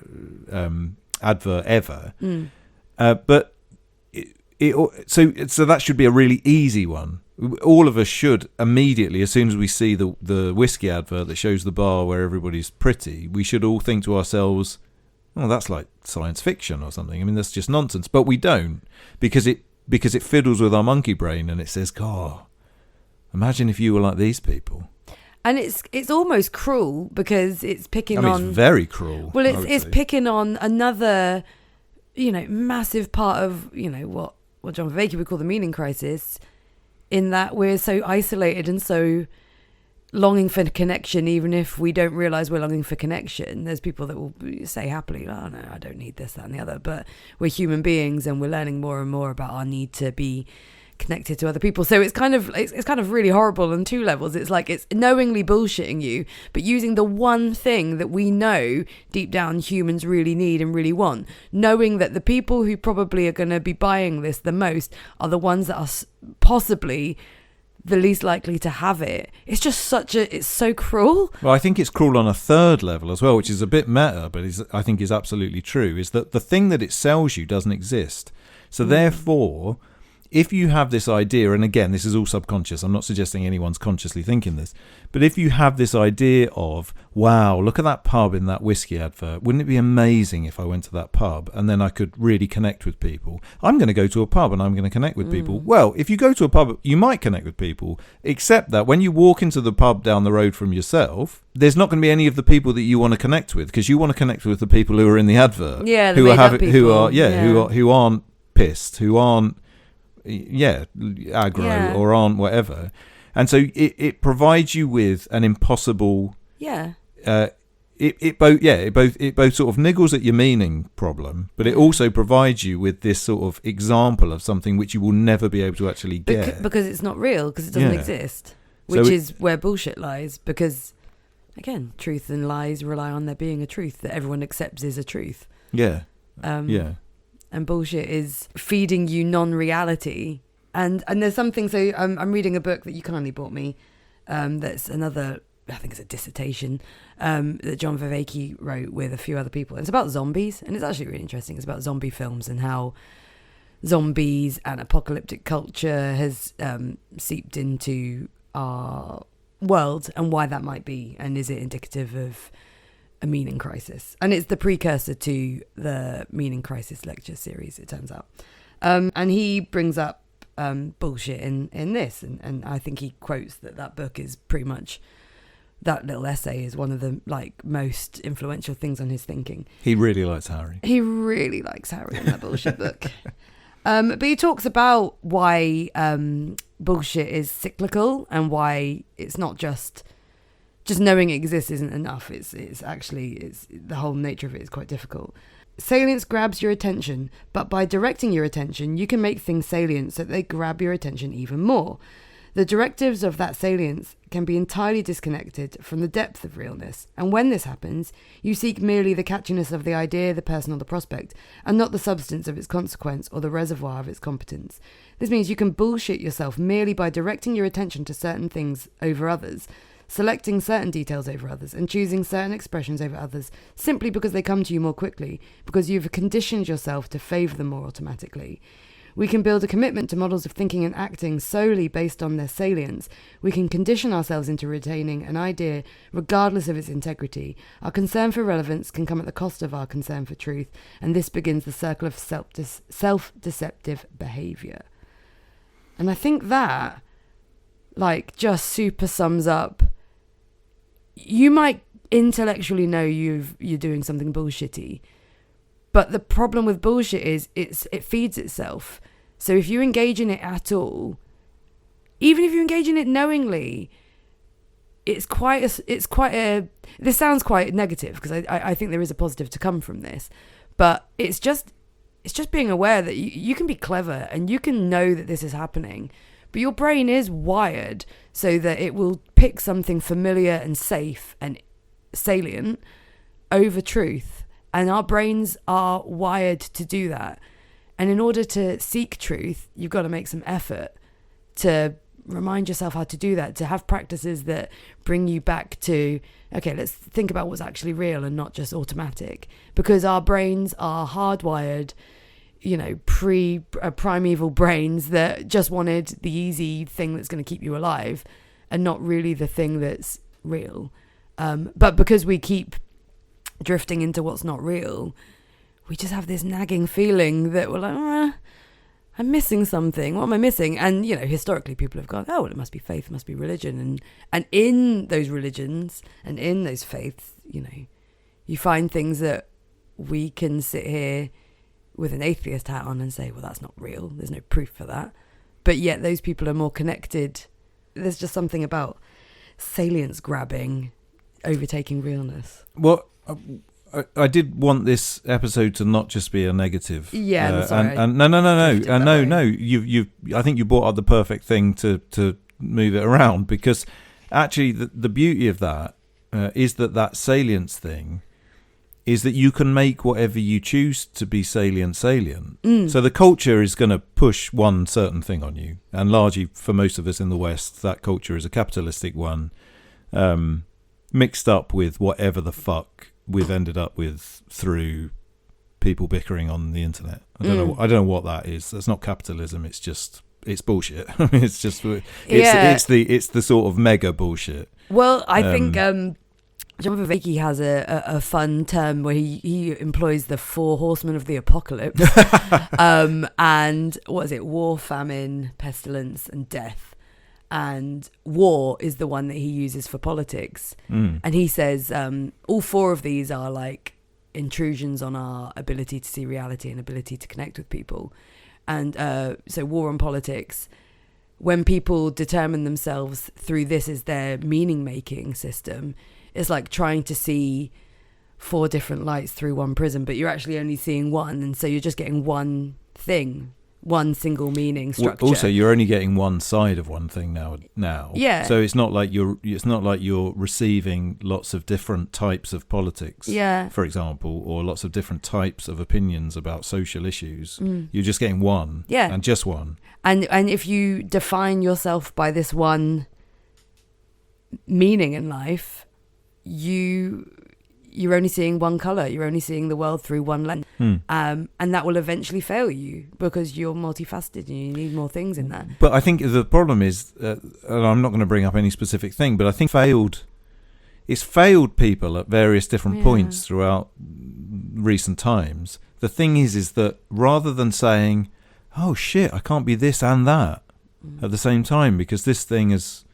ever. But so that should be a really easy one. All of us should immediately, as soon as we see the whiskey advert that shows the bar where everybody's pretty, we should all think to ourselves, oh, that's like science fiction or something. I mean, that's just nonsense. But we don't, because it fiddles with our monkey brain and it says, God, imagine if you were like these people. And it's almost cruel because it's picking on... It's very cruel. Well, it's picking on another, massive part of, what John Vervaeke would call the meaning crisis, in that we're so isolated and so longing for connection, even if we don't realise we're longing for connection. There's people that will say happily, oh no, I don't need this, that and the other. But we're human beings and we're learning more and more about our need to be connected to other people. So it's kind of really horrible on two levels. It's like it's knowingly bullshitting you, but using the one thing that we know deep down humans really need and really want, knowing that the people who probably are going to be buying this the most are the ones that are possibly the least likely to have it. It's just it's so cruel. Well, I think it's cruel on a third level as well, which is a bit meta, but I think is absolutely true, is that the thing that it sells you doesn't exist. So therefore, if you have this idea, and again, this is all subconscious, I'm not suggesting anyone's consciously thinking this, but if you have this idea of, wow, look at that pub in that whiskey advert, wouldn't it be amazing if I went to that pub and then I could really connect with people? I'm going to go to a pub and I'm going to connect with people. Well, if you go to a pub, you might connect with people, except that when you walk into the pub down the road from yourself, there's not going to be any of the people that you want to connect with, because you want to connect with the people who are in the advert, who aren't pissed, who aren't aggro or aren't whatever. And so it provides you with an impossible it both sort of niggles at your meaning problem, but it also provides you with this sort of example of something which you will never be able to actually get because it's not real, because it doesn't exist, which is where bullshit lies. Because again, truth and lies rely on there being a truth that everyone accepts is a truth. And bullshit is feeding you non-reality. And there's something, so I'm reading a book that you kindly bought me, that's another, I think it's a dissertation, that John Vervaeke wrote with a few other people. It's about zombies, and it's actually really interesting. It's about zombie films and how zombies and apocalyptic culture has seeped into our world, and why that might be, and is it indicative of a meaning crisis. And it's the precursor to the meaning crisis lecture series, it turns out. And he brings up bullshit in this, and I think he quotes that book is pretty much, that little essay is one of the most influential things on his thinking. He really likes Harry. in that bullshit book. But he talks about why bullshit is cyclical, and why it's not just knowing it exists isn't enough. It's the whole nature of it is quite difficult. Salience grabs your attention, but by directing your attention, you can make things salient so that they grab your attention even more. The directives of that salience can be entirely disconnected from the depth of realness, and when this happens, you seek merely the catchiness of the idea, the person, or the prospect, and not the substance of its consequence or the reservoir of its competence. This means you can bullshit yourself merely by directing your attention to certain things over others, selecting certain details over others, and choosing certain expressions over others simply because they come to you more quickly, because you've conditioned yourself to favour them more automatically. We can build a commitment to models of thinking and acting solely based on their salience. We can condition ourselves into retaining an idea regardless of its integrity. Our concern for relevance can come at the cost of our concern for truth, and this begins the circle of self-deceptive behaviour. And I think that, like, just super sums up. You might intellectually know you're doing something bullshitty, but the problem with bullshit is it feeds itself. So if you engage in it at all, even if you engage in it knowingly, it's quite a. This sounds quite negative, because I think there is a positive to come from this, but it's just being aware that you can be clever and you can know that this is happening, but your brain is wired so that it will pick something familiar and safe and salient over truth. And our brains are wired to do that. And in order to seek truth, you've got to make some effort to remind yourself how to do that, to have practices that bring you back to, okay, let's think about what's actually real and not just automatic. Because our brains are hardwired, primeval brains that just wanted the easy thing that's going to keep you alive and not really the thing that's real. But because we keep drifting into what's not real, we just have this nagging feeling that we're like, I'm missing something. What am I missing? And, historically people have gone, oh, well, it must be faith, it must be religion. And in those religions and in those faiths, you find things that we can sit here with an atheist hat on and say, well, that's not real. There's no proof for that. But yet those people are more connected. There's just something about salience grabbing overtaking realness. Well, I did want this episode to not just be a negative. Yeah, sorry. No. You. I think you brought up the perfect thing to move it around, because actually the beauty of that is that salience thing is that you can make whatever you choose to be salient. So the culture is going to push one certain thing on you, and largely for most of us in the West, that culture is a capitalistic one, mixed up with whatever the fuck we've ended up with through people bickering on the internet. I don't know what that is. That's not capitalism. It's bullshit. It's the sort of mega bullshit. Well, I think John Vervaeke has a fun term where he employs the 4 horsemen of the apocalypse. And what is it? War, famine, pestilence, and death. And war is the one that he uses for politics. And he says all 4 of these are like intrusions on our ability to see reality and ability to connect with people. And so war and politics, when people determine themselves through this as their meaning-making system, it's like trying to see 4 different lights through one prism, but you're actually only seeing one. And so you're just getting one thing, one single meaning structure. Also, you're only getting one side of one thing now. Yeah. So it's not like you're receiving lots of different types of politics. Yeah. For example, or lots of different types of opinions about social issues. You're just getting one. Yeah. And just one. And if you define yourself by this one meaning in life, you're only seeing one colour. You're only seeing the world through one lens. And that will eventually fail you because you're multifaceted and you need more things in that. But I think the problem is, and I'm not going to bring up any specific thing, but I think it's failed people at various different points throughout recent times. The thing is that rather than saying, oh shit, I can't be this and that at the same time because this thing has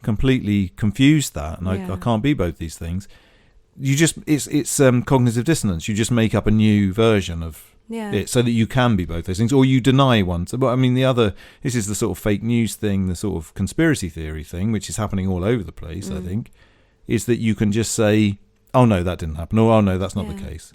completely confused that and I can't be both these things. You just it's cognitive dissonance. You just make up a new version of it so that you can be both those things, or you deny one. So, but I mean, this is the sort of fake news thing, the sort of conspiracy theory thing, which is happening all over the place. I think is that you can just say, "Oh no, that didn't happen," or "Oh no, that's not the case."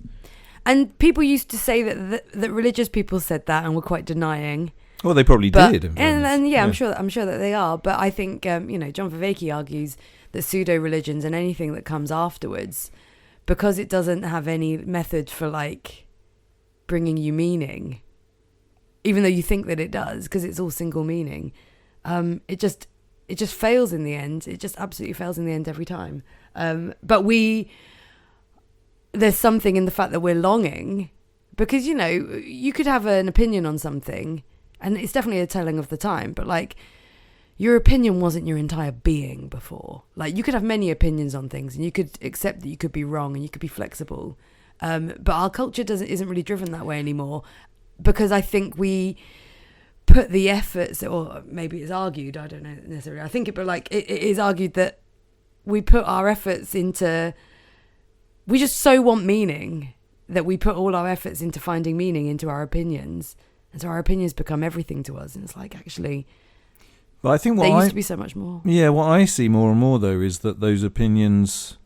And people used to say that religious people said that and were quite denying. Well, they probably did. I'm sure that they are. But I think John Vervaeke argues that pseudo-religions and anything that comes afterwards, because it doesn't have any method for like bringing you meaning, even though you think that it does, because it's all single meaning, it just fails in the end. It just absolutely fails in the end every time. But there's something in the fact that we're longing, because you could have an opinion on something and it's definitely a telling of the time, but like your opinion wasn't your entire being before. Like you could have many opinions on things and you could accept that you could be wrong and you could be flexible. But our culture isn't really driven that way anymore, because I think we put the efforts, or maybe it's argued, I don't know necessarily, I think it, but like it is argued that we put our efforts into, we just so want meaning that we put all our efforts into finding meaning into our opinions. And so our opinions become everything to us. And it's like, actually, but I think there used to be so much more. Yeah, what I see more and more, though, is that those opinions,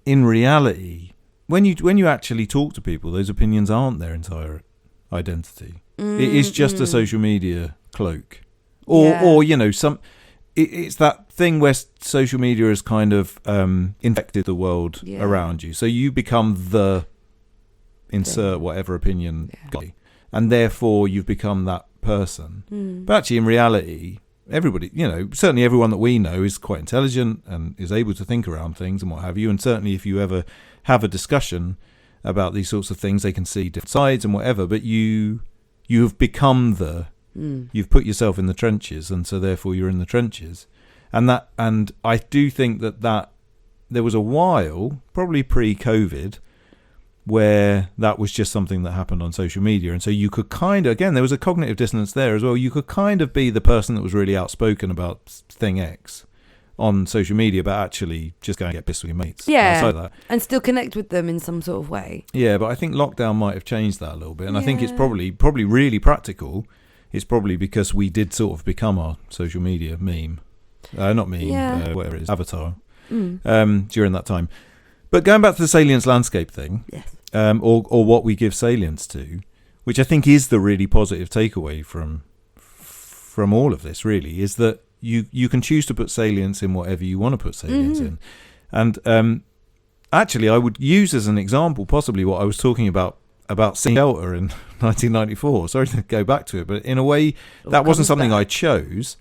in reality, when you actually talk to people, those opinions aren't their entire identity. It is just a social media cloak. Or you know, it's that thing where social media has kind of infected the world around you. So you become the insert whatever opinion guy, and therefore you've become that person. But actually, in reality, everybody, you know, certainly everyone that we know is quite intelligent and is able to think around things and what have you. And certainly if you ever have a discussion about these sorts of things, they can see different sides and whatever. But you've become you've put yourself in the trenches, and so therefore you're in the trenches. And I do think that there was a while, probably pre-COVID, where that was just something that happened on social media. And so you could kind of, again, there was a cognitive dissonance there as well. You could kind of be the person that was really outspoken about thing X on social media, but actually just go and get pissed with your mates. Yeah, and still connect with them in some sort of way. Yeah, but I think lockdown might have changed that a little bit. And I think it's probably really practical. It's probably because we did sort of become our social media meme. Not meme, whatever it is, avatar, during that time. But going back to the salience landscape thing, yes. or what we give salience to, which I think is the really positive takeaway from all of this, really, is that you can choose to put salience in whatever you want to put salience in. And actually, I would use as an example possibly what I was talking about seeing Shelter in 1994. Sorry to go back to it, but in a way, that wasn't something I chose,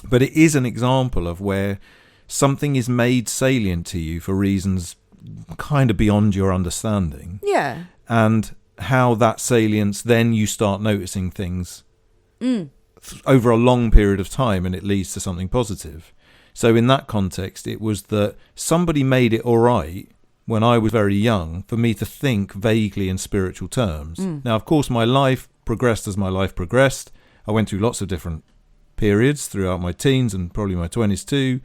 but it is an example of where something is made salient to you for reasons kind of beyond your understanding. Yeah. And how that salience, then you start noticing things over a long period of time, and it leads to something positive. So in that context, it was that somebody made it all right when I was very young for me to think vaguely in spiritual terms. Now, of course, my life progressed as my life progressed. I went through lots of different periods throughout my teens and probably my 20s too.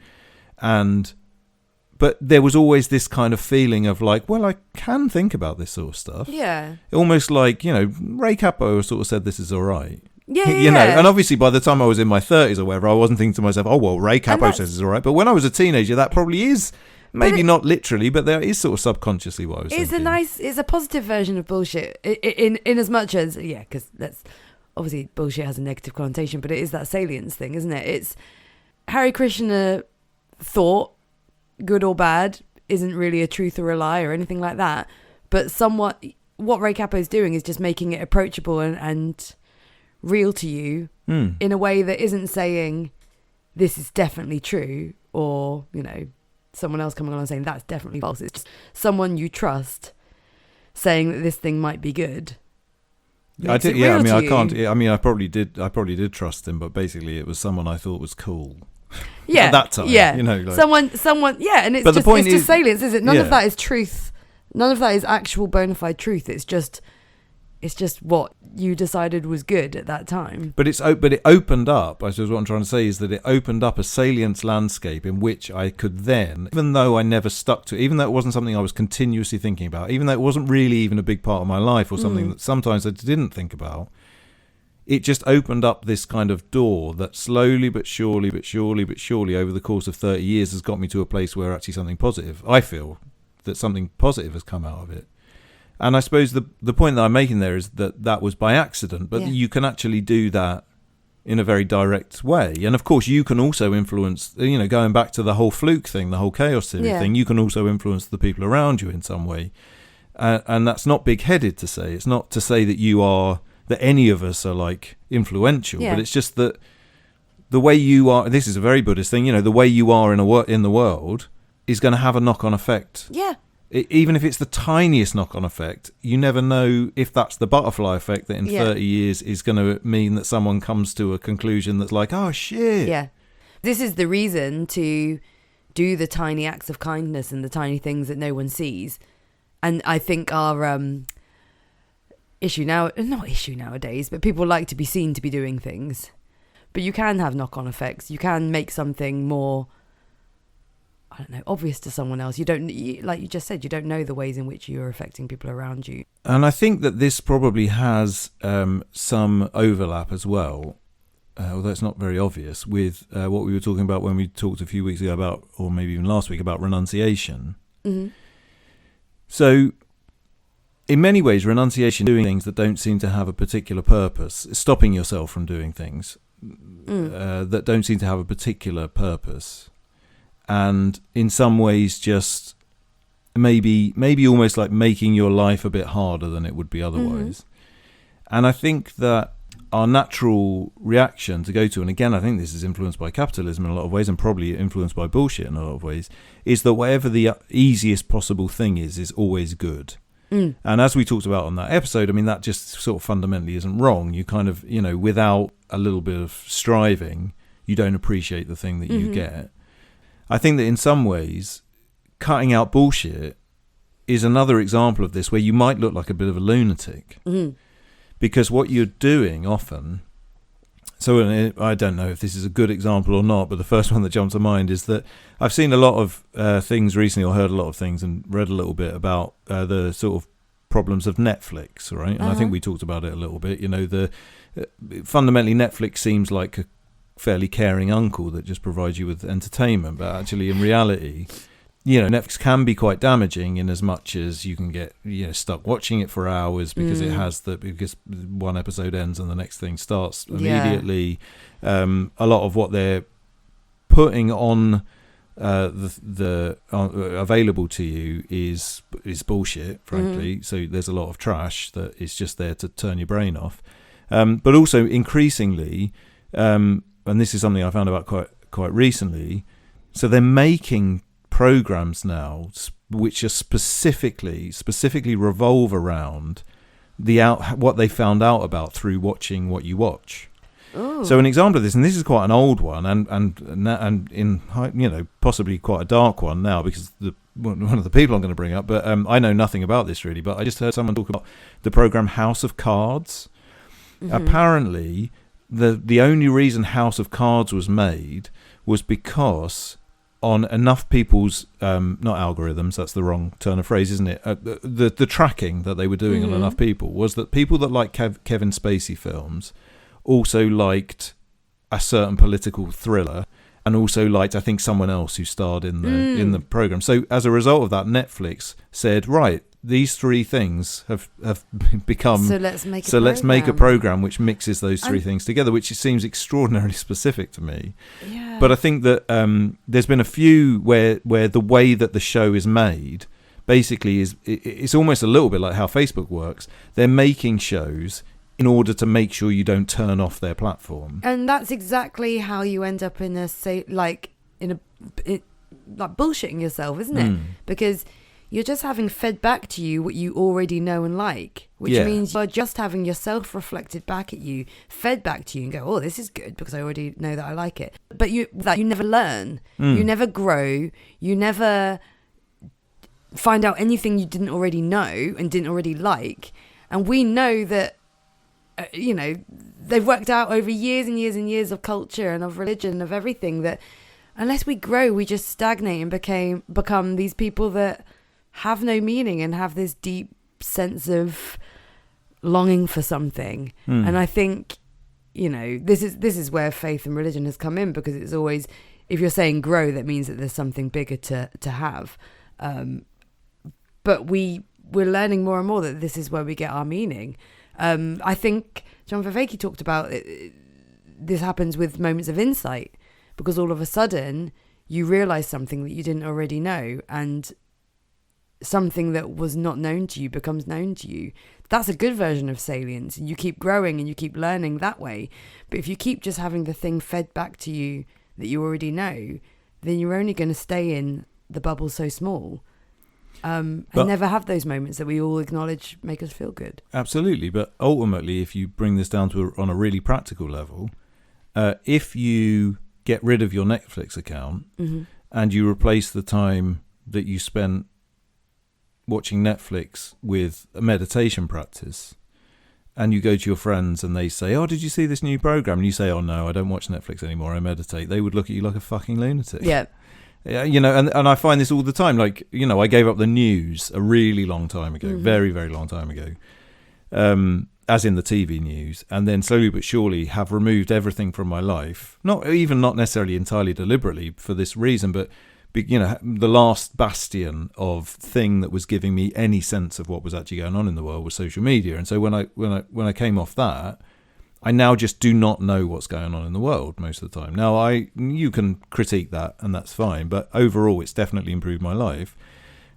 But there was always this kind of feeling of like, well, I can think about this sort of stuff. Yeah. Almost like, you know, Ray Capo sort of said this is all right. Yeah. You know, and obviously by the time I was in my 30s or whatever, I wasn't thinking to myself, oh, well, Ray Capo says it's all right. But when I was a teenager, that probably is, maybe not literally, but there is sort of subconsciously what I was thinking. It's a positive version of bullshit in as much as, because that's obviously bullshit has a negative connotation, but it is that salience thing, isn't it? It's Hare Krishna thought, good or bad, isn't really a truth or a lie or anything like that. But what Ray Capo's doing is just making it approachable and real to you in a way that isn't saying this is definitely true, or, you know, someone else coming along and saying that's definitely false. It's just someone you trust saying that this thing might be good. I did, yeah. I mean, I can't. I mean, I probably did trust him, but basically, it was someone I thought was cool. Yeah, at that time. Yeah, you know, like, someone. Yeah, and it's but just the point it's just salience, is it? None of that is truth. None of that is actual bona fide truth. It's just what you decided was good at that time. But it opened up. I suppose what I'm trying to say is that it opened up a salience landscape in which I could then, even though I never stuck to it, even though it wasn't something I was continuously thinking about, even though it wasn't really even a big part of my life or something that sometimes I didn't think about, it just opened up this kind of door that slowly but surely over the course of 30 years has got me to a place where actually something positive, I feel that something positive has come out of it. And I suppose the point that I'm making there is that was by accident, but you can actually do that in a very direct way. And of course, you can also influence, you know, going back to the whole fluke thing, the whole chaos theory thing, you can also influence the people around you in some way. And that's not big-headed to say. It's not to say that any of us are like influential, but it's just that the way you are, this is a very Buddhist thing, you know, the way you are in the world is going to have a knock-on effect. Yeah. even if it's the tiniest knock-on effect, you never know if that's the butterfly effect that in 30 years is going to mean that someone comes to a conclusion that's like, oh, shit. Yeah. This is the reason to do the tiny acts of kindness and the tiny things that no one sees. And I think our not issue nowadays, but people like to be seen to be doing things. But you can have knock-on effects. You can make something more, I don't know, obvious to someone else. Like you just said, you don't know the ways in which you're affecting people around you. And I think that this probably has some overlap as well, although it's not very obvious, with what we were talking about when we talked a few weeks ago about, or maybe even last week, about renunciation. Mm-hmm. So in many ways, renunciation, doing things that don't seem to have a particular purpose, stopping yourself from doing things that don't seem to have a particular purpose, and in some ways just maybe almost like making your life a bit harder than it would be otherwise. Mm-hmm. And I think that our natural reaction to go to, and again I think this is influenced by capitalism in a lot of ways and probably influenced by bullshit in a lot of ways, is that whatever the easiest possible thing is always good. And as we talked about on that episode, I mean, that just sort of fundamentally isn't wrong. You kind of, without a little bit of striving, you don't appreciate the thing that you get. I think that in some ways, cutting out bullshit is another example of this, where you might look like a bit of a lunatic. Mm-hmm. Because what you're doing often, so I don't know if this is a good example or not, but the first one that jumped to mind is that I've seen a lot of things recently, or heard a lot of things and read a little bit about the sort of problems of Netflix, right? And I think we talked about it a little bit. Fundamentally Netflix seems like a fairly caring uncle that just provides you with entertainment, but actually in reality, Netflix can be quite damaging in as much as you can get stuck watching it for hours because one episode ends and the next thing starts immediately. A lot of what they're putting on available to you is bullshit, frankly. So there's a lot of trash that is just there to turn your brain off. But also increasingly, and this is something I found out quite recently. So they're making programs now which are specifically revolve around what they found out about through watching what you watch. Ooh. So an example of this, and this is quite an old one, and in possibly quite a dark one now, because one of the people I'm going to bring up, but I know nothing about this really, but I just heard someone talk about the program House of Cards. Mm-hmm. Apparently, the only reason House of Cards was made was because on enough people's not algorithms, that's the wrong turn of phrase, isn't it? The tracking that they were doing on enough people was that people that like Kevin Spacey films also liked a certain political thriller, and also liked, I think, someone else who starred in the program. So as a result of that, Netflix said, right, these three things have become. So let's make a program which mixes those three things together, which seems extraordinarily specific to me. Yeah. But I think that there's been a few where the way that the show is made basically it's almost a little bit like how Facebook works. They're making shows in order to make sure you don't turn off their platform. And that's exactly how you end up in like bullshitting yourself, isn't it? Because you're just having fed back to you what you already know and like, which means you're just having yourself reflected back at you, fed back to you, and go, oh, this is good because I already know that I like it. But you never learn, you never grow, you never find out anything you didn't already know and didn't already like. And we know that, they've worked out over years and years and years of culture and of religion, of everything, that unless we grow, we just stagnate and become these people that have no meaning and have this deep sense of longing for something. And I think, this is where faith and religion has come in, because it's always, if you're saying grow, that means that there's something bigger to have. But we're learning more and more that this is where we get our meaning. I think John Vervaeke talked about it, this happens with moments of insight, because all of a sudden you realize something that you didn't already know, and something that was not known to you becomes known to you. That's a good version of salience, and you keep growing and you keep learning that way. But if you keep just having the thing fed back to you that you already know, then you're only going to stay in the bubble so small. and never have those moments that we all acknowledge make us feel good. Absolutely. But ultimately, if you bring this down to on a really practical level, if you get rid of your Netflix account and you replace the time that you spent watching Netflix with a meditation practice, and you go to your friends and they say, "Oh, did you see this new program?" And you say, "Oh no, I don't watch Netflix anymore, I meditate," they would look at you like a fucking lunatic. Yeah. Yeah, and I find this all the time. Like, I gave up the news a really long time ago, very, very long time ago, as in the TV news, and then slowly but surely have removed everything from my life. Not necessarily entirely deliberately for this reason, but the last bastion of thing that was giving me any sense of what was actually going on in the world was social media. And so when I came off that, I now just do not know what's going on in the world most of the time. Now, you can critique that, and that's fine, but overall, it's definitely improved my life.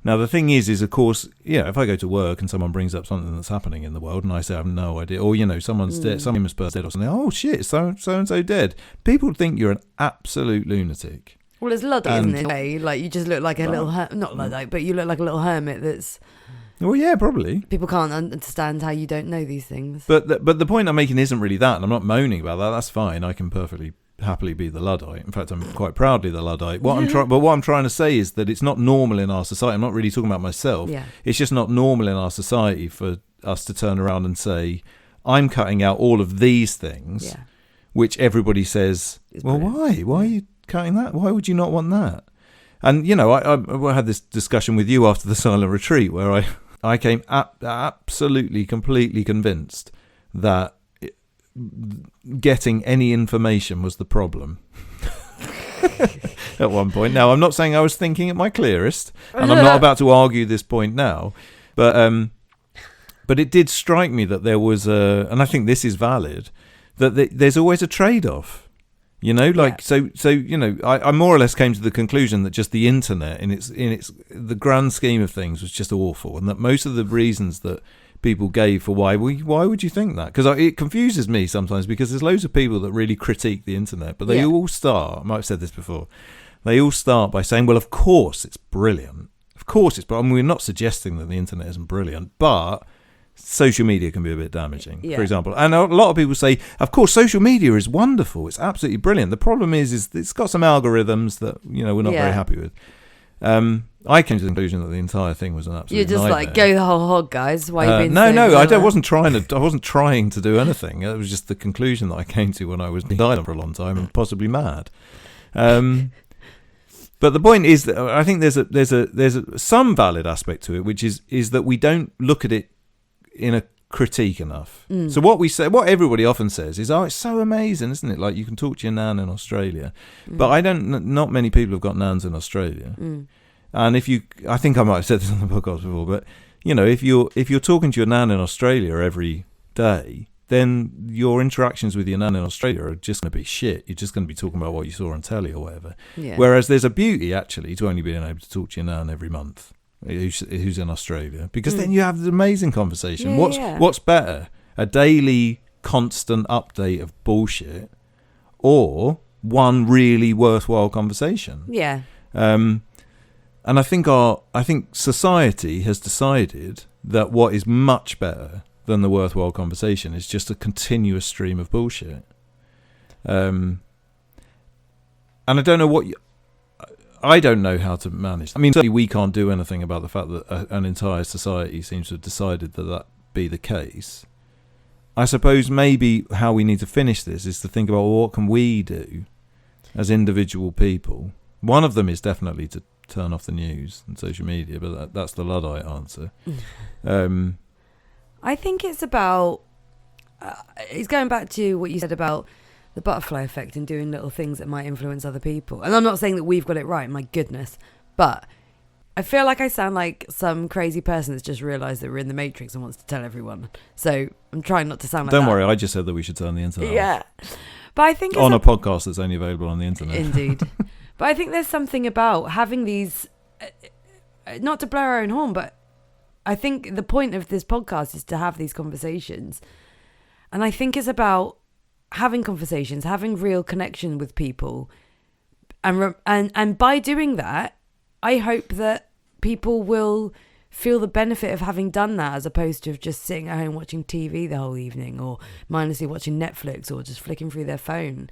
Now, the thing is of course, if I go to work and someone brings up something that's happening in the world, and I say I have no idea, or someone's dead, some famous person dead or something, oh shit, so and so dead. People think you're an absolute lunatic. Well, it's Luddite, isn't it? Like, you just look like a little not Luddite, but you look like a little hermit that's. Well, yeah, probably. People can't understand how you don't know these things. But the point I'm making isn't really that, and I'm not moaning about that. That's fine. I can perfectly happily be the Luddite. In fact, I'm quite proudly the Luddite. What I'm trying to say is that it's not normal in our society. I'm not really talking about myself. Yeah. It's just not normal in our society for us to turn around and say, "I'm cutting out all of these things," which everybody says, "Well, why? Why are you cutting that? Why would you not want that?" And I had this discussion with you after the silent retreat where I came absolutely, completely convinced that getting any information was the problem at one point. Now, I'm not saying I was thinking at my clearest, and I'm not about to argue this point now, but it did strike me that there was and I think this is valid, that there's always a trade-off. I more or less came to the conclusion that just the internet in the grand scheme of things was just awful, and that most of the reasons that people gave for why would you think that? Because it confuses me sometimes, because there's loads of people that really critique the internet, but they all start, I might have said this before, they all start by saying, well, of course it's brilliant. Of course it's brilliant. I mean, we're not suggesting that the internet isn't brilliant, but social media can be a bit damaging, for example. And a lot of people say, of course, social media is wonderful. It's absolutely brilliant. The problem is it's got some algorithms that, we're not very happy with. I came to the conclusion that the entire thing was an absolute nightmare. You're just go the whole hog, guys. Why you being No, I wasn't trying to do anything. It was just the conclusion that I came to when I was silent for a long time and possibly mad. But the point is that I think there's some valid aspect to it, which is that we don't look at it in a critique enough. So what everybody often says is, "Oh, it's so amazing, isn't it? Like, you can talk to your nan in Australia." But not many people have got nans in Australia. And I think I might have said this on the podcast before, but if you're talking to your nan in Australia every day, then your interactions with your nan in Australia are just going to be shit. You're just going to be talking about what you saw on telly or whatever. Yeah. Whereas there's a beauty actually to only being able to talk to your nan every month who's in Australia, because then you have an amazing conversation. What's better, a daily constant update of bullshit, or one really worthwhile conversation? And I think society has decided that what is much better than the worthwhile conversation is just a continuous stream of bullshit. And I don't know I don't know how to manage. I mean, certainly we can't do anything about the fact that an entire society seems to have decided that be the case. I suppose maybe how we need to finish this is to think about, well, what can we do as individual people? One of them is definitely to turn off the news and social media, but that's the Luddite answer. I think it's about it's going back to what you said about the butterfly effect and doing little things that might influence other people. And I'm not saying that we've got it right, my goodness, but I feel like I sound like some crazy person that's just realised that we're in the Matrix and wants to tell everyone. So I'm trying not to sound like that. Don't worry, I just said that we should turn the internet off. But I think on a podcast that's only available on the internet. Indeed. But I think there's something about having these, not to blow our own horn, but I think the point of this podcast is to have these conversations. And I think it's about having conversations, having real connection with people. And by doing that, I hope that people will feel the benefit of having done that, as opposed to just sitting at home watching TV the whole evening, or mindlessly watching Netflix, or just flicking through their phone.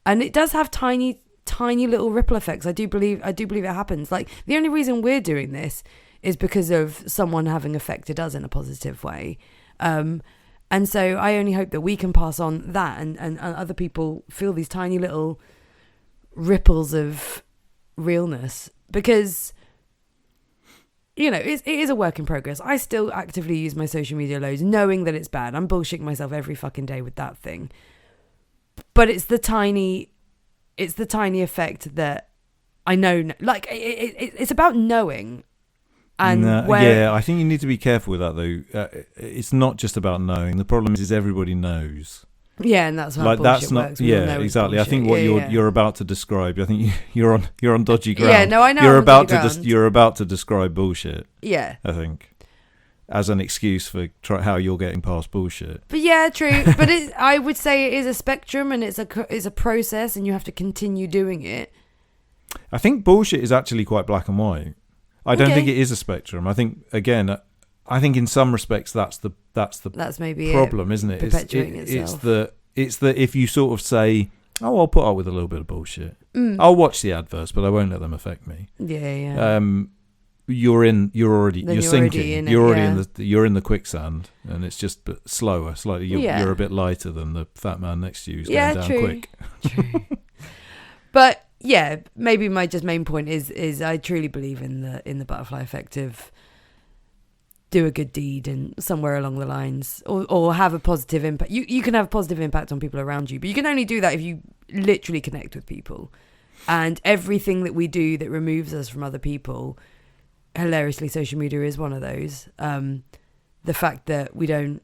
And it does have tiny little ripple effects. I do believe it happens. Like, the only reason we're doing this is because of someone having affected us in a positive way. And so I only hope that we can pass on that, and other people feel these tiny little ripples of realness, because, you know, it is a work in progress. I still actively use my social media loads, knowing that it's bad. I'm bullshitting myself every fucking day with that thing. But it's the tiny effect that I know. Like, it's about knowing. And yeah, I think you need to be careful with that, though. It's not just about knowing. The problem is everybody knows. Yeah, and that's how like bullshit that's not. works. Yeah, exactly. I think what you're about to describe. I think you're on dodgy ground. Yeah, no, I know. You're about to describe bullshit. Yeah, I think, as an excuse for how you're getting past bullshit. But yeah, true. But I would say it is a spectrum, and it's a process, and you have to continue doing it. I think bullshit is actually quite black and white. I don't think it is a spectrum. I think, again, in some respects that's maybe problem, isn't it? Perpetuating itself. It's that if you sort of say, oh, I'll put up with a little bit of bullshit. I'll watch the adverts, but I won't let them affect me. Yeah. You're sinking. You're in the quicksand, and it's just slower, slightly. You're a bit lighter than the fat man next to you who's going down quick. True. But yeah, maybe my main point is I truly believe in the butterfly effect of do a good deed and somewhere along the lines, or have a positive impact. You can have a positive impact on people around you, but you can only do that if you literally connect with people. And everything that we do that removes us from other people, hilariously, social media is one of those. The fact that we don't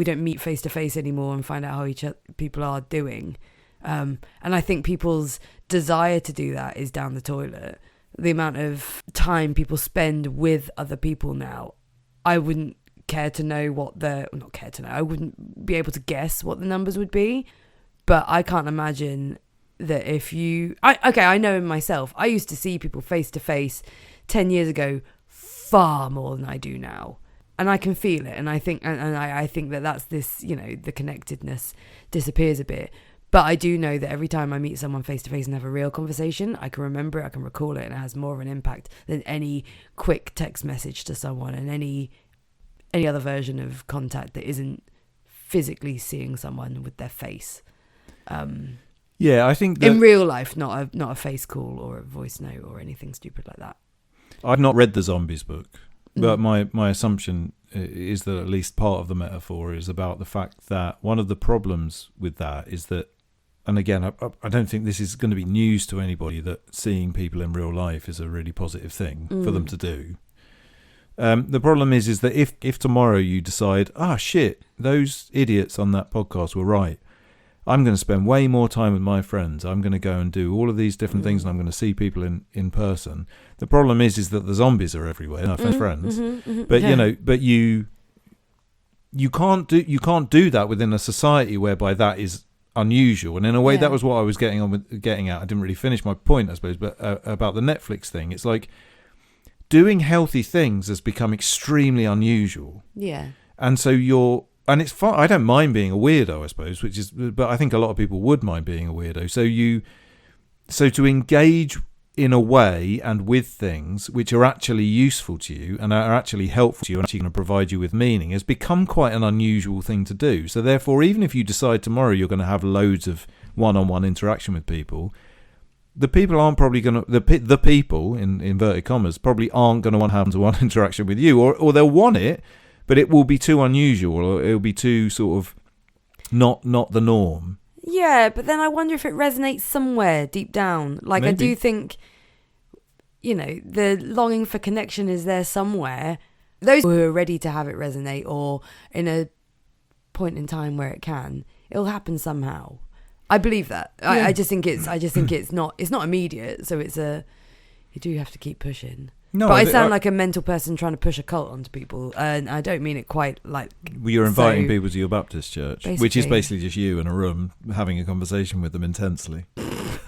meet face to face anymore and find out how people are doing. And I think people's desire to do that is down the toilet. The amount of time people spend with other people now, I wouldn't care to know I wouldn't be able to guess what the numbers would be, but I can't imagine that I know in myself, I used to see people face to face 10 years ago far more than I do now. And I can feel it, and I think that that's this, you know, the connectedness disappears a bit. But I do know that every time I meet someone face to face and have a real conversation, I can remember it, I can recall it, and it has more of an impact than any quick text message to someone and any other version of contact that isn't physically seeing someone with their face. Yeah, I think that in real life, not a face call or a voice note or anything stupid like that. I've not read the Zombies book, but my assumption is that at least part of the metaphor is about the fact that one of the problems with that is that, and again, I don't think this is going to be news to anybody, that seeing people in real life is a really positive thing for them to do. The problem is that if tomorrow you decide, shit, those idiots on that podcast were right, I'm going to spend way more time with my friends, I'm going to go and do all of these different things, and I'm going to see people in person. The problem is that the zombies are everywhere, and our friends. But you can't do that within a society whereby that is unusual. And in a way, that was what I was getting at. I didn't really finish my point, I suppose, but about the Netflix thing. It's like doing healthy things has become extremely unusual. Yeah. And so and it's fine. I don't mind being a weirdo, I suppose, but I think a lot of people would mind being a weirdo. So to engage in a way and with things which are actually useful to you and are actually helpful to you and actually going to provide you with meaning has become quite an unusual thing to do. So therefore, even if you decide tomorrow you're going to have loads of one-on-one interaction with people, the people aren't probably going to, the people, in inverted commas, probably aren't going to want to have one-to-one interaction with you, or they'll want it, but it will be too unusual, or it'll be too sort of not the norm. Yeah, but then I wonder if it resonates somewhere deep down. Like, maybe. I do think, you know, the longing for connection is there somewhere. Those who are ready to have it resonate, or in a point in time where it'll happen somehow. I believe that. Yeah. I just think it's not immediate. So you do have to keep pushing. No, but I sound like a mental person trying to push a cult onto people, and I don't mean it quite like. Well, you're inviting people to your Baptist church, which is basically just you in a room having a conversation with them intensely.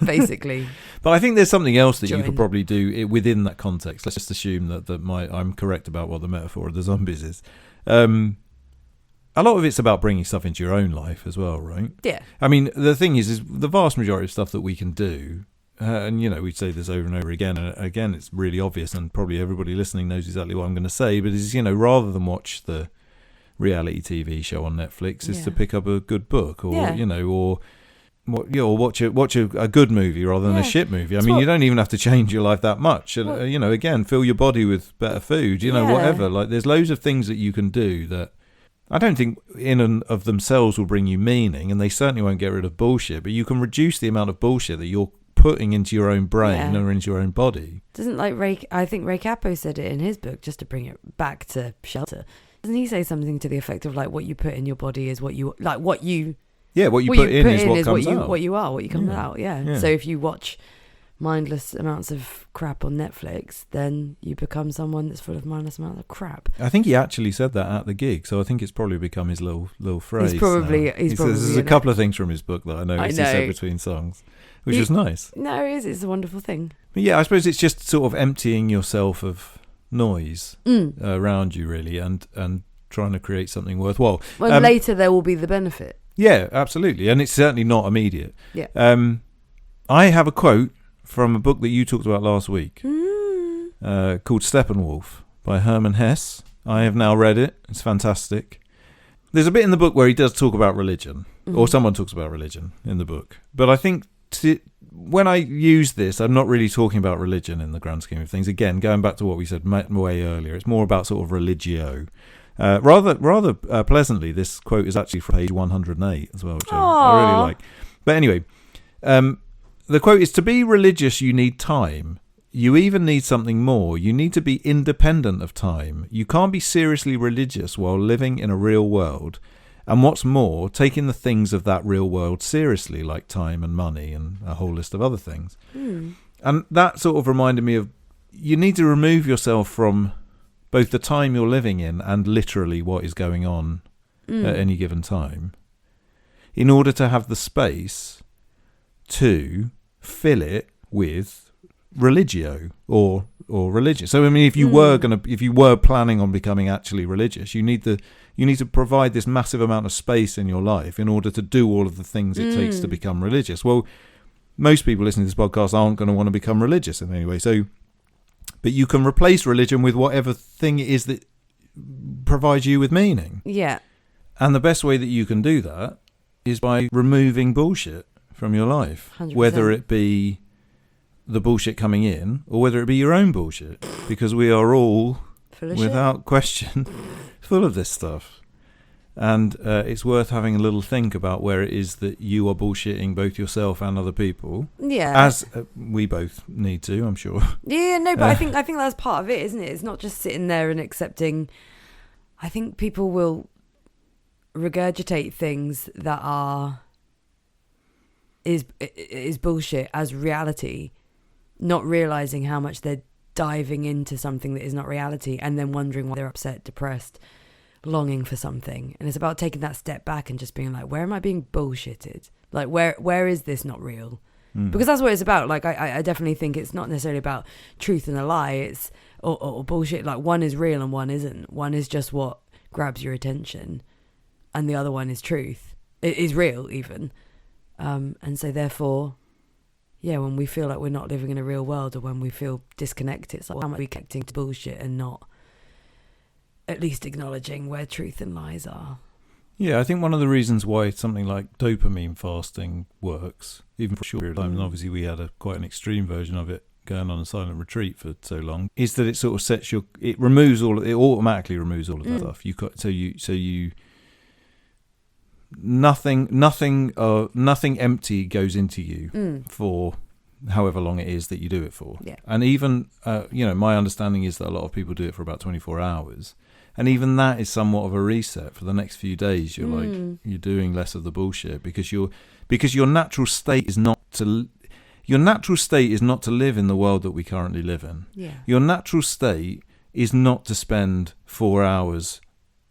basically. But I think there's something else that you Join. could probably do within that context. Let's just assume that I'm correct about what the metaphor of the zombies is. A lot of it's about bringing stuff into your own life as well, right? Yeah. I mean, the thing is the vast majority of stuff that we can do, and, we say this over and over again, and again, it's really obvious, and probably everybody listening knows exactly what I'm going to say, but is, rather than watch the reality TV show on Netflix, is to pick up a good book, or, or watch a good movie rather than a shit movie. I mean, you don't even have to change your life that much. Again, fill your body with better food, whatever. Like, there's loads of things that you can do that I don't think in and of themselves will bring you meaning, and they certainly won't get rid of bullshit, but you can reduce the amount of bullshit that you're putting into your own brain or into your own body. Doesn't I think Ray Cappo said it in his book, just to bring it back to Shelter. Doesn't he say something to the effect of, like, what you put in your body is what you, like, what you... Yeah, what you put in is what comes out. What you are, what you come out, yeah. So if you watch mindless amounts of crap on Netflix, then you become someone that's full of mindless amounts of crap. I think he actually said that at the gig, so I think it's probably become his little phrase. He's probably there's a couple of things from his book that I noticed he said between songs, which is nice. No, it is. It's a wonderful thing. But yeah, I suppose it's just sort of emptying yourself of noise around you, really, and trying to create something worthwhile. Well, later there will be the benefit. Yeah, absolutely, and it's certainly not immediate. Yeah. I have a quote from a book that you talked about last week called Steppenwolf by Hermann Hesse. I have now read it. It's fantastic. There's a bit in the book where he does talk about religion, or someone talks about religion in the book. But I think when I use this, I'm not really talking about religion in the grand scheme of things. Again, going back to what we said way earlier, it's more about sort of religio. Rather pleasantly, this quote is actually from page 108 as well, which I really like. But anyway, the quote is, "To be religious, you need time. You even need something more. You need to be independent of time. You can't be seriously religious while living in a real world. And what's more, taking the things of that real world seriously, like time and money and a whole list of other things." And that sort of reminded me of, you need to remove yourself from both the time you're living in and literally what is going on at any given time, in order to have the space to fill it with religio or religion. So I mean, if you were planning on becoming actually religious, you need to provide this massive amount of space in your life in order to do all of the things it takes to become religious. Well, most people listening to this podcast aren't going to want to become religious in any way. But you can replace religion with whatever thing it is that provides you with meaning. Yeah. And the best way that you can do that is by removing bullshit from your life, 100%. Whether it be the bullshit coming in or whether it be your own bullshit, because we are all, without question, full of this stuff. And it's worth having a little think about where it is that you are bullshitting both yourself and other people. Yeah. As we both need to, I'm sure. Yeah, no, but I think that's part of it, isn't it? It's not just sitting there and accepting. I think people will regurgitate things that is bullshit as reality, not realizing how much they're diving into something that is not reality, and then wondering why they're upset, depressed, longing for something. And it's about taking that step back and just being like, where am I being bullshitted? Like, where is this not real? Because that's what it's about. Like, I definitely think it's not necessarily about truth and a lie. It's or bullshit. Like, one is real and one isn't. One is just what grabs your attention, and the other one is truth. It is real even. And so therefore, yeah, when we feel like we're not living in a real world, or when we feel disconnected, it's like, how much are we connecting to bullshit and not at least acknowledging where truth and lies are. Yeah, I think one of the reasons why something like dopamine fasting works, even for a short period of time, and obviously we had quite an extreme version of it going on a silent retreat for so long, is that it sort of sets it automatically removes all of that stuff. Nothing empty goes into you for however long it is that you do it for. Yeah. And even, my understanding is that a lot of people do it for about 24 hours. And even that is somewhat of a reset for the next few days. You're like, you're doing less of the bullshit because your natural state is not to live in the world that we currently live in. Yeah. Your natural state is not to spend 4 hours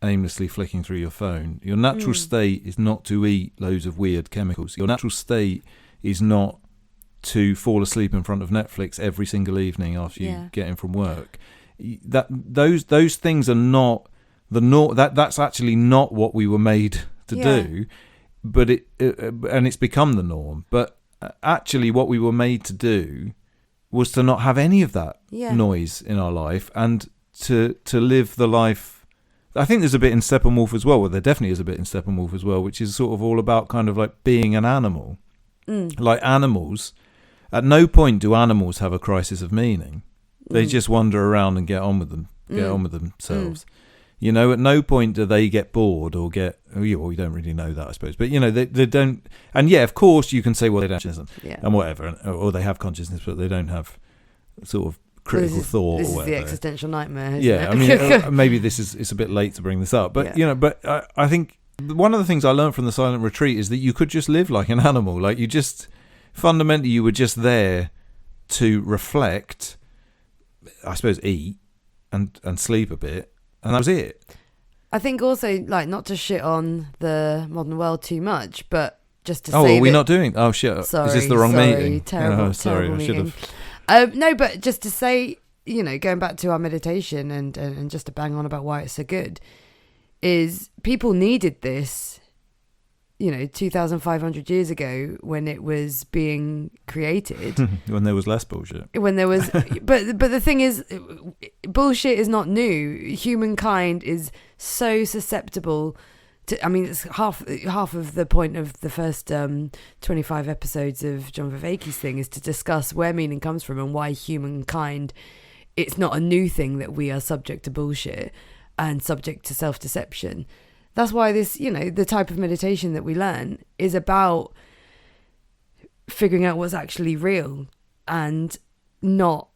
aimlessly flicking through your phone. Your natural state is not to eat loads of weird chemicals. Your natural state is not to fall asleep in front of Netflix every single evening after you get in from work. Those things are not that's actually not what we were made to do, but and it's become the norm. But actually, what we were made to do was to not have any of that noise in our life, and to live the life. I think there's a bit in Steppenwolf as well. Well, there definitely is a bit in Steppenwolf as well, which is sort of all about kind of like being an animal. Like animals, at no point do animals have a crisis of meaning. They just wander around and get on with themselves. You know, at no point do they get bored or get. Well, we don't really know that, I suppose. But you know, they don't. And of course, you can say, well, they don't have consciousness and whatever, or they have consciousness, but they don't have sort of critical thought. This or whatever. Is the existential nightmare. I mean, maybe it's a bit late to bring this up, but but I think one of the things I learned from the silent retreat is that you could just live like an animal. Like fundamentally, you were just there to reflect, I suppose, eat and sleep a bit. And that was it. I think also, like, not to shit on the modern world too much, but just to say. Oh, are we that, not doing? Oh shit! Sorry, is this the wrong meeting? Terrible. Sorry, terrible I should meeting. have. No, but just to say, you know, going back to our meditation and just to bang on about why it's so good, is people needed this. You know, 2,500 years ago, when it was being created, when there was less bullshit. When there was, but the thing is, bullshit is not new. Humankind is so susceptible to. I mean, it's half of the point of the first 25 episodes of John Vervaeke's thing is to discuss where meaning comes from and why humankind. It's not a new thing that we are subject to bullshit and subject to self-deception. That's why this, you know, the type of meditation that we learn is about figuring out what's actually real and not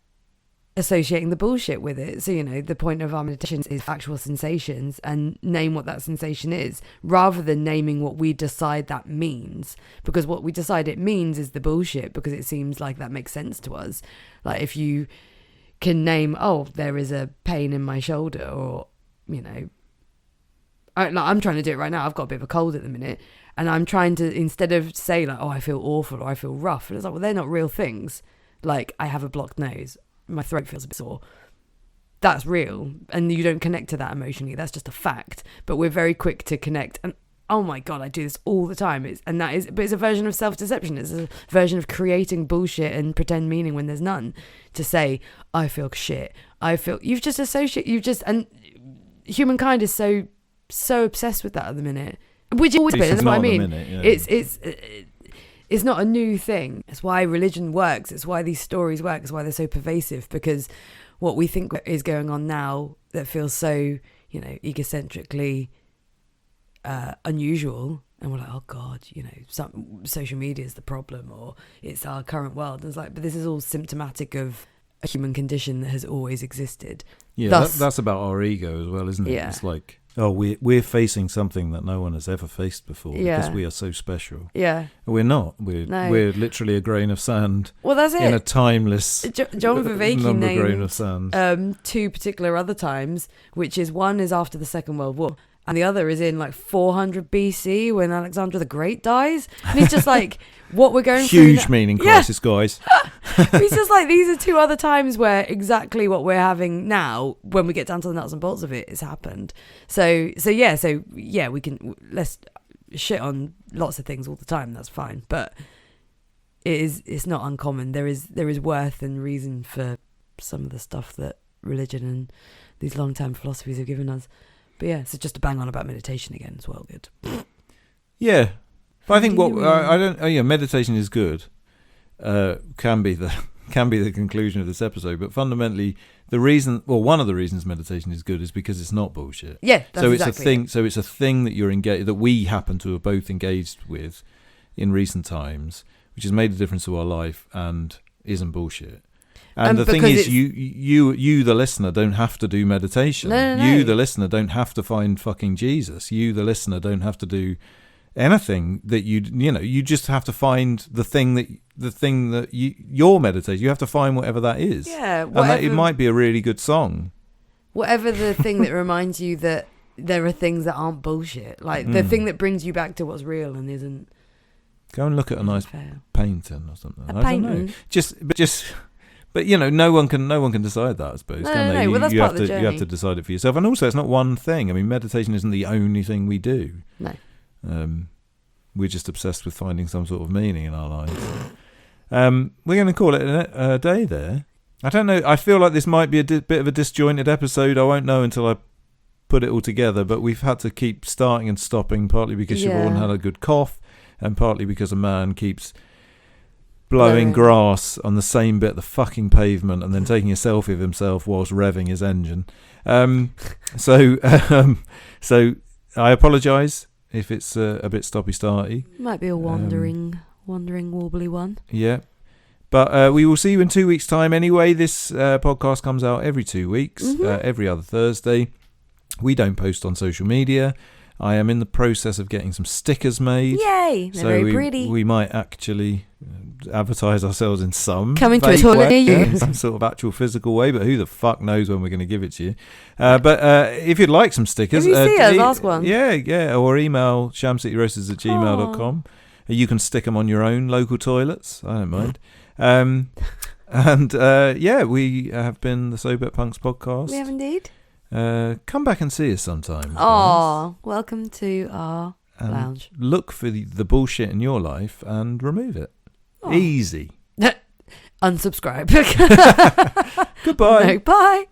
associating the bullshit with it. So, you know, the point of our meditation is actual sensations and name what that sensation is rather than naming what we decide that means. Because what we decide it means is the bullshit because it seems like that makes sense to us. Like if you can name, oh, there is a pain in my shoulder or, you know, I'm trying to do it right now. I've got a bit of a cold at the minute. And I'm trying to, instead of say like, oh, I feel awful or I feel rough. And it's like, well, they're not real things. Like I have a blocked nose. My throat feels a bit sore. That's real. And you don't connect to that emotionally. That's just a fact. But we're very quick to connect. And oh my God, I do this all the time. But it's a version of self-deception. It's a version of creating bullshit and pretend meaning when there's none. To say, I feel shit. And humankind is so obsessed with that at the minute, which always been. That's what I mean. It's not a new thing. It's why religion works. It's why these stories work. It's why they're so pervasive, because what we think is going on now that feels so, you know, egocentrically unusual, and we're like, oh God, you know, some social media is the problem, or it's our current world. And it's like, but this is all symptomatic of a human condition that has always existed. Yeah, that's about our ego as well, isn't it? Yeah. It's like, oh, we're facing something that no one has ever faced before because we are so special. Yeah. We're not. We're literally a grain of sand. Well, that's it. In a timeless John Vervaeke named grain of sand. two particular other times, which is one is after the Second World War, and the other is in like 400 BC when Alexander the Great dies. And he's just like, what we're going through. Huge meaning crisis, guys. He's just like, these are two other times where exactly what we're having now, when we get down to the nuts and bolts of it, has happened. So we can, let's shit on lots of things all the time. That's fine. But it's not uncommon. There is worth and reason for some of the stuff that religion and these long-term philosophies have given us. But yeah, so just to bang on about meditation again as well, good. Yeah, but I think meditation is good. Can be the conclusion of this episode, but fundamentally, one of the reasons meditation is good is because it's not bullshit. Yeah, that's it's a thing. So it's a thing that you're engaged, that we happen to have both engaged with in recent times, which has made a difference to our life and isn't bullshit. And the thing is, you, the listener, don't have to do meditation. No. You, the listener, don't have to find fucking Jesus. You, the listener, don't have to do anything that you just have to find the thing that you're meditating. You have to find whatever that is. Yeah, and that it might be a really good song. Whatever the thing that reminds you that there are things that aren't bullshit, like the thing that brings you back to what's real and isn't. Go and look at a nice painting or something. A I painting. don't know. But no one can decide that, I suppose. Can they? No. Well, that's part of the you journey. have to decide it for yourself. And also, it's not one thing. I mean, meditation isn't the only thing we do. No. We're just obsessed with finding some sort of meaning in our lives. We're going to call it a day there. I don't know. I feel like this might be a bit of a disjointed episode. I won't know until I put it all together. But we've had to keep starting and stopping, partly because Siobhan had a good cough, and partly because a man keeps blowing grass on the same bit of the fucking pavement and then taking a selfie of himself whilst revving his engine. So I apologise if it's a bit stoppy-starty. Might be a wandering, wobbly one. Yeah. But we will see you in 2 weeks' time anyway. This podcast comes out every 2 weeks, every other Thursday. We don't post on social media. I am in the process of getting some stickers made. Yay! They're very pretty. We might actually advertise ourselves in some coming to a toilet near you, some sort of actual physical way. But who the fuck knows when we're going to give it to you? But if you'd like some stickers, if you see us, ask one. Yeah, or email shamcityroasters@gmail.com. You can stick them on your own local toilets. I don't mind. We have been the So Bet Punks podcast. We have indeed. Come back and see us sometime. Oh, welcome to our lounge. Look for the bullshit in your life and remove it. Easy. Unsubscribe. Goodbye. No, bye.